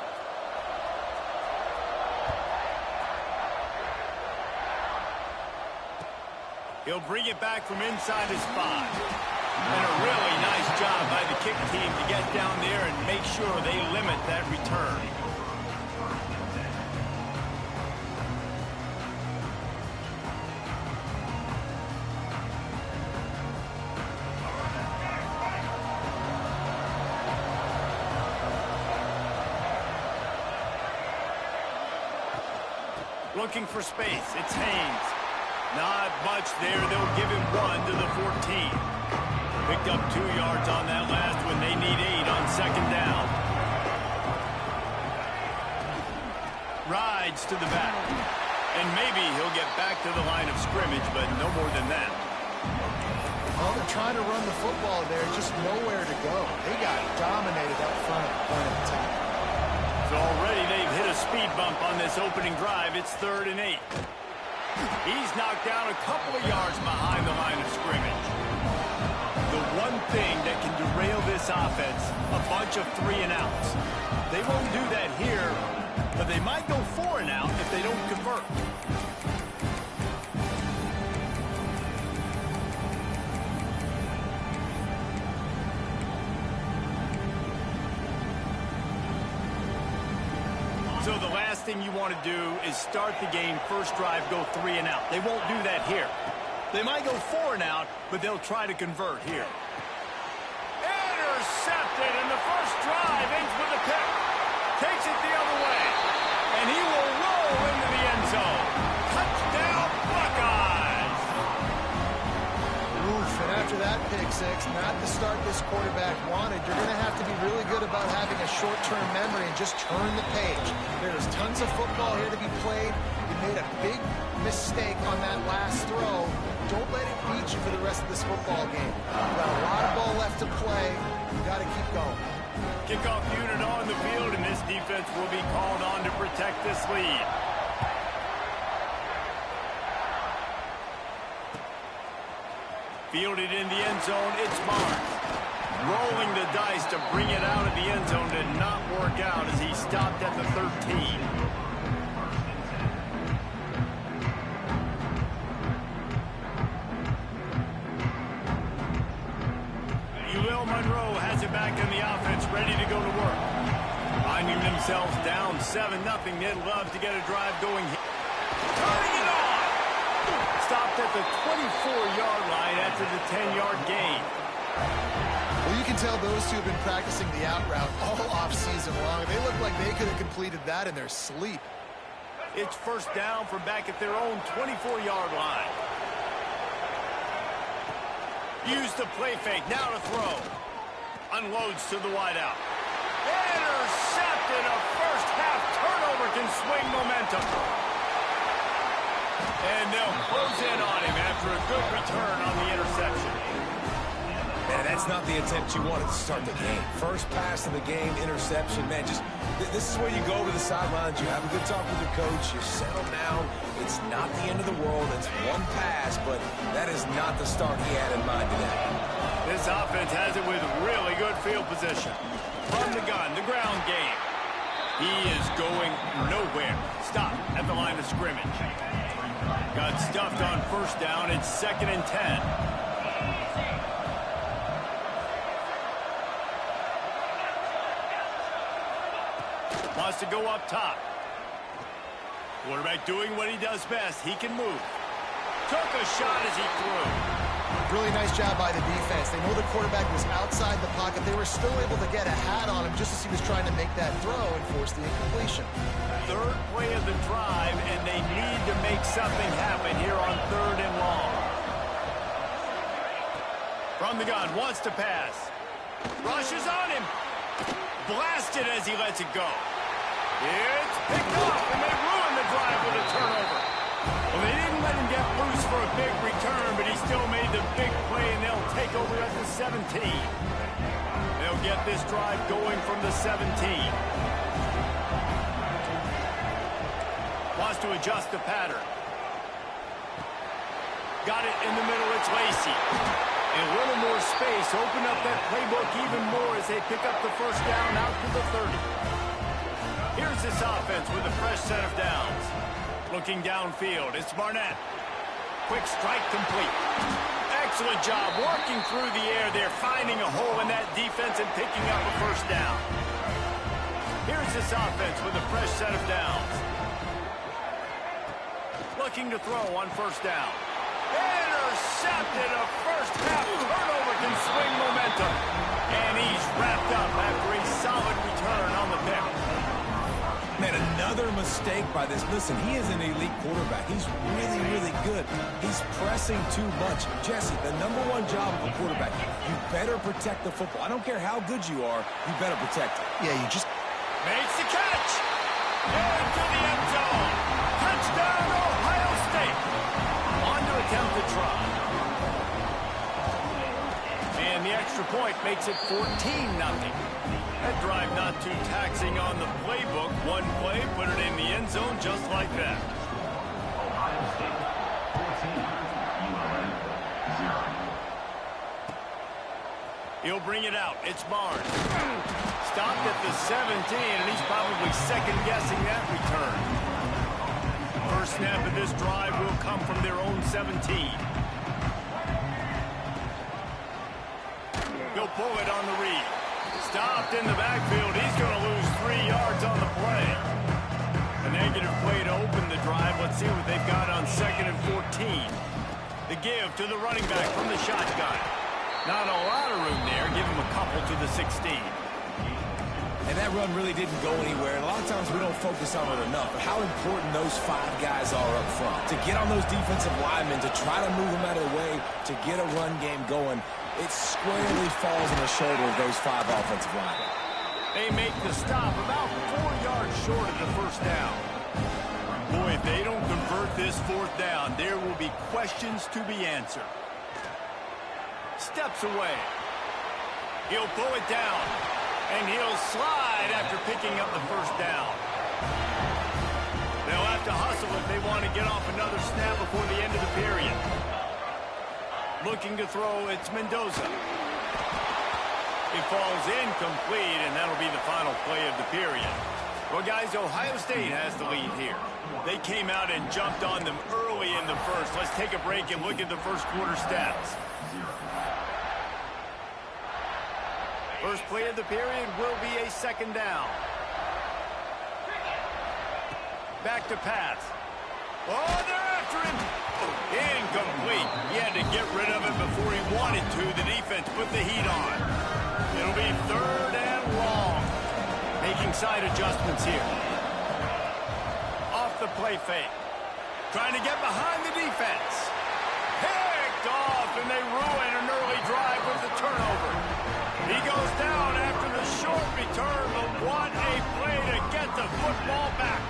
He'll bring it back from inside his 5. And a really nice job by the kick team to get down there and make sure they limit that return. Looking for space. It's Haynes. Not much there. They'll give him 1 to the 14. Picked up 2 yards on that last one. They need 8 on second down. Rides to the back. And maybe he'll get back to the line of scrimmage, but no more than that. Well, they're trying to run the football there. Just nowhere to go. They got dominated up front at the point of attack. So already they've hit a speed bump on this opening drive. It's 3rd and 8. He's knocked down a couple of yards behind the line of scrimmage. The one thing that can derail this offense, a bunch of 3-and-outs. They won't do that here, but they might go 4-and-out if they don't convert. So the last thing you want to do is start the game, first drive, go 3-and-out. They won't do that here. They might go 4-and-out, but they'll try to convert here. Intercepted, and the first drive ends with a pick. Takes it the other way, and he will roll into the end zone. Touchdown, Buckeyes! Oof, and after that pick six, not the start this quarterback wanted. You're going to have to be really good about having a short-term memory and just turn the page. There's tons of football here to be played. You made a big mistake on that last throw. Don't let it beat you for the rest of this football game. You've got a lot of ball left to play. You got to keep going. Kickoff unit on the field, and this defense will be called on to protect this lead. Fielded in the end zone, it's Barnes. Rolling the dice to bring it out of the end zone did not work out as he stopped at the 13. Monroe has it back in the offense, ready to go to work. Finding themselves down 7-0. They'd love to get a drive going here. Turning it on! Stopped at the 24-yard line after the 10-yard gain. Well, you can tell those two have been practicing the out route all off-season long. They look like they could have completed that in their sleep. It's first down from back at their own 24-yard line. Use the play fake, now to throw. Unloads to the wideout. Intercepted, a first half turnover can swing momentum. And they'll close in on him after a good return on the interception. And that's not the attempt you wanted to start the game. First pass of the game, interception. Man, just this is where you go to the sidelines. You have a good talk with your coach. You settle down. It's not the end of the world. It's one pass, but that is not the start he had in mind today. This offense has it with really good field position. From the gun, the ground game. He is going nowhere. Stop at the line of scrimmage. Got stuffed on first down. It's 2nd and 10. Wants to go up top. Quarterback doing what he does best. He can move. Took a shot as he threw. Really nice job by the defense. They know the quarterback was outside the pocket. They were still able to get a hat on him just as he was trying to make that throw and force the incompletion. Third play of the drive, and they need to make something happen here on 3rd and long. From the gun, wants to pass. Rushes on him. Blasted as he lets it go. It's picked up, and they ruin the drive with a turnover. Well, they didn't let him get loose for a big return, but he still made the big play, and they'll take over at the 17. They'll get this drive going from the 17. Wants to adjust the pattern. Got it in the middle. It's Lacy. And a little more space. Open up that playbook even more as they pick up the first down out to the 30. Here's this offense with a fresh set of downs. Looking downfield, it's Barnett. Quick strike complete. Excellent job working through the air there, finding a hole in that defense and picking up a first down. Here's this offense with a fresh set of downs. Looking to throw on first down. Intercepted. A first half turnover can swing momentum. And he's wrapped up after a solid return on the pick. Man, another mistake by this. Listen, he is an elite quarterback. He's really, really good. He's pressing too much. Jesse, the #1 job of a quarterback, you better protect the football. I don't care how good you are, you better protect it. Yeah, you just... Makes the catch. Into the end zone. Touchdown, Ohio State. On to attempt the try. And the extra point makes it 14-0. That drive not too taxing on the playbook. One play, put it in the end zone just like that. Ohio State 14, ULA 0. He'll bring it out. It's Barnes. Stopped at the 17, and he's probably second-guessing that return. First snap of this drive will come from their own 17. He'll pull it on the read. Stopped in the backfield. He's going to lose 3 yards on the play. A negative play to open the drive. Let's see what they've got on 2nd and 14. The give to the running back from the shotgun. Not a lot of room there. Give him a couple to the 16. And that run really didn't go anywhere. And a lot of times we don't focus on it enough. But how important those 5 guys are up front. To get on those defensive linemen, to try to move them out of the way, to get a run game going, it squarely falls on the shoulder of those 5 offensive linemen. They make the stop about 4 yards short of the first down. Boy, if they don't convert this 4th down, there will be questions to be answered. Steps away. He'll pull it down. And he'll slide after picking up the first down. They'll have to hustle if they want to get off another snap before the end of the period. Looking to throw, it's Mendoza. It falls incomplete, and that'll be the final play of the period. Well, guys, Ohio State has the lead here. They came out and jumped on them early in the first. Let's take a break and look at the first quarter stats. First play of the period will be a 2nd down. Back to pass. Oh, they're after him. Incomplete. He had to get rid of it before he wanted to. The defense put the heat on. It'll be 3rd and long. Making side adjustments here. Off the play fake. Trying to get behind the defense. Picked off, and they ruin an early drive with the turnover. He goes down after the short return, but what a play to get the football back.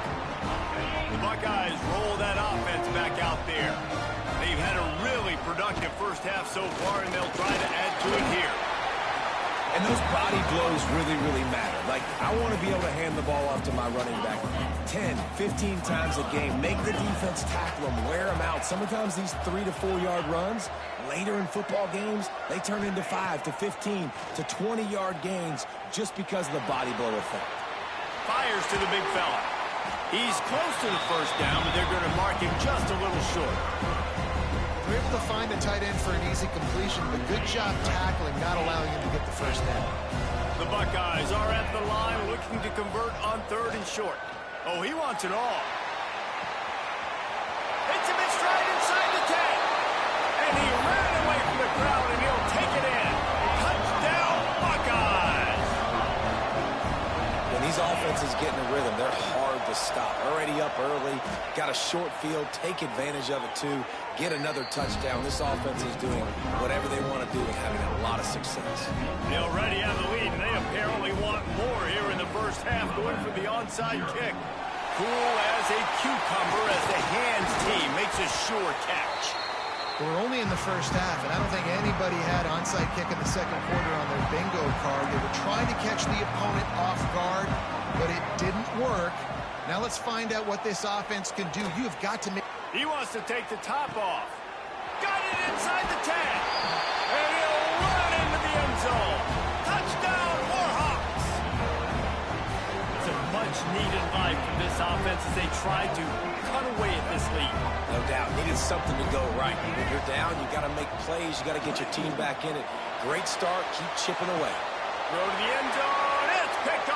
The Buckeyes roll that offense back out there. They've had a really productive productive first half so far, and they'll try to add to it here. And those body blows really, really matter. Like, I want to be able to hand the ball off to my running back 10, 15 times a game. Make the defense tackle them, wear them out. Sometimes these 3 to 4 yard runs, later in football games, they turn into 5 to 15 to 20 yard gains just because of the body blow effect. Fires to the big fella. He's close to the first down, but they're going to mark him just a little short. They're able to find a tight end for an easy completion, but good job tackling, not allowing him to get the first down. The Buckeyes are at the line looking to convert on 3rd and short. Oh, he wants it all. Hits him in stride inside the 10. And he ran away from the crowd, and he'll take it in. Touchdown, Buckeyes! When these offenses get in a rhythm, they're hard to stop. Already up early, got a short field, take advantage of it too, get another touchdown. This offense is doing whatever they want to do and having a lot of success. They already have the lead, and they apparently want more here in the first half, going for the onside kick. Cool as a cucumber as the hands team makes a sure catch. We're only in the first half, and I don't think anybody had onside kick in the second quarter on their bingo card. They were trying to catch the opponent off guard, but it didn't work. Now let's find out what this offense can do. You have got to make... He wants to take the top off. Got it inside the 10. And he'll run into the end zone. Touchdown, Warhawks. It's a much-needed life from this offense as they try to cut away at this lead. No doubt. Needed something to go right. When you're down, you got to make plays. You got to get your team back in it. Great start. Keep chipping away. Throw to the end zone. It's picked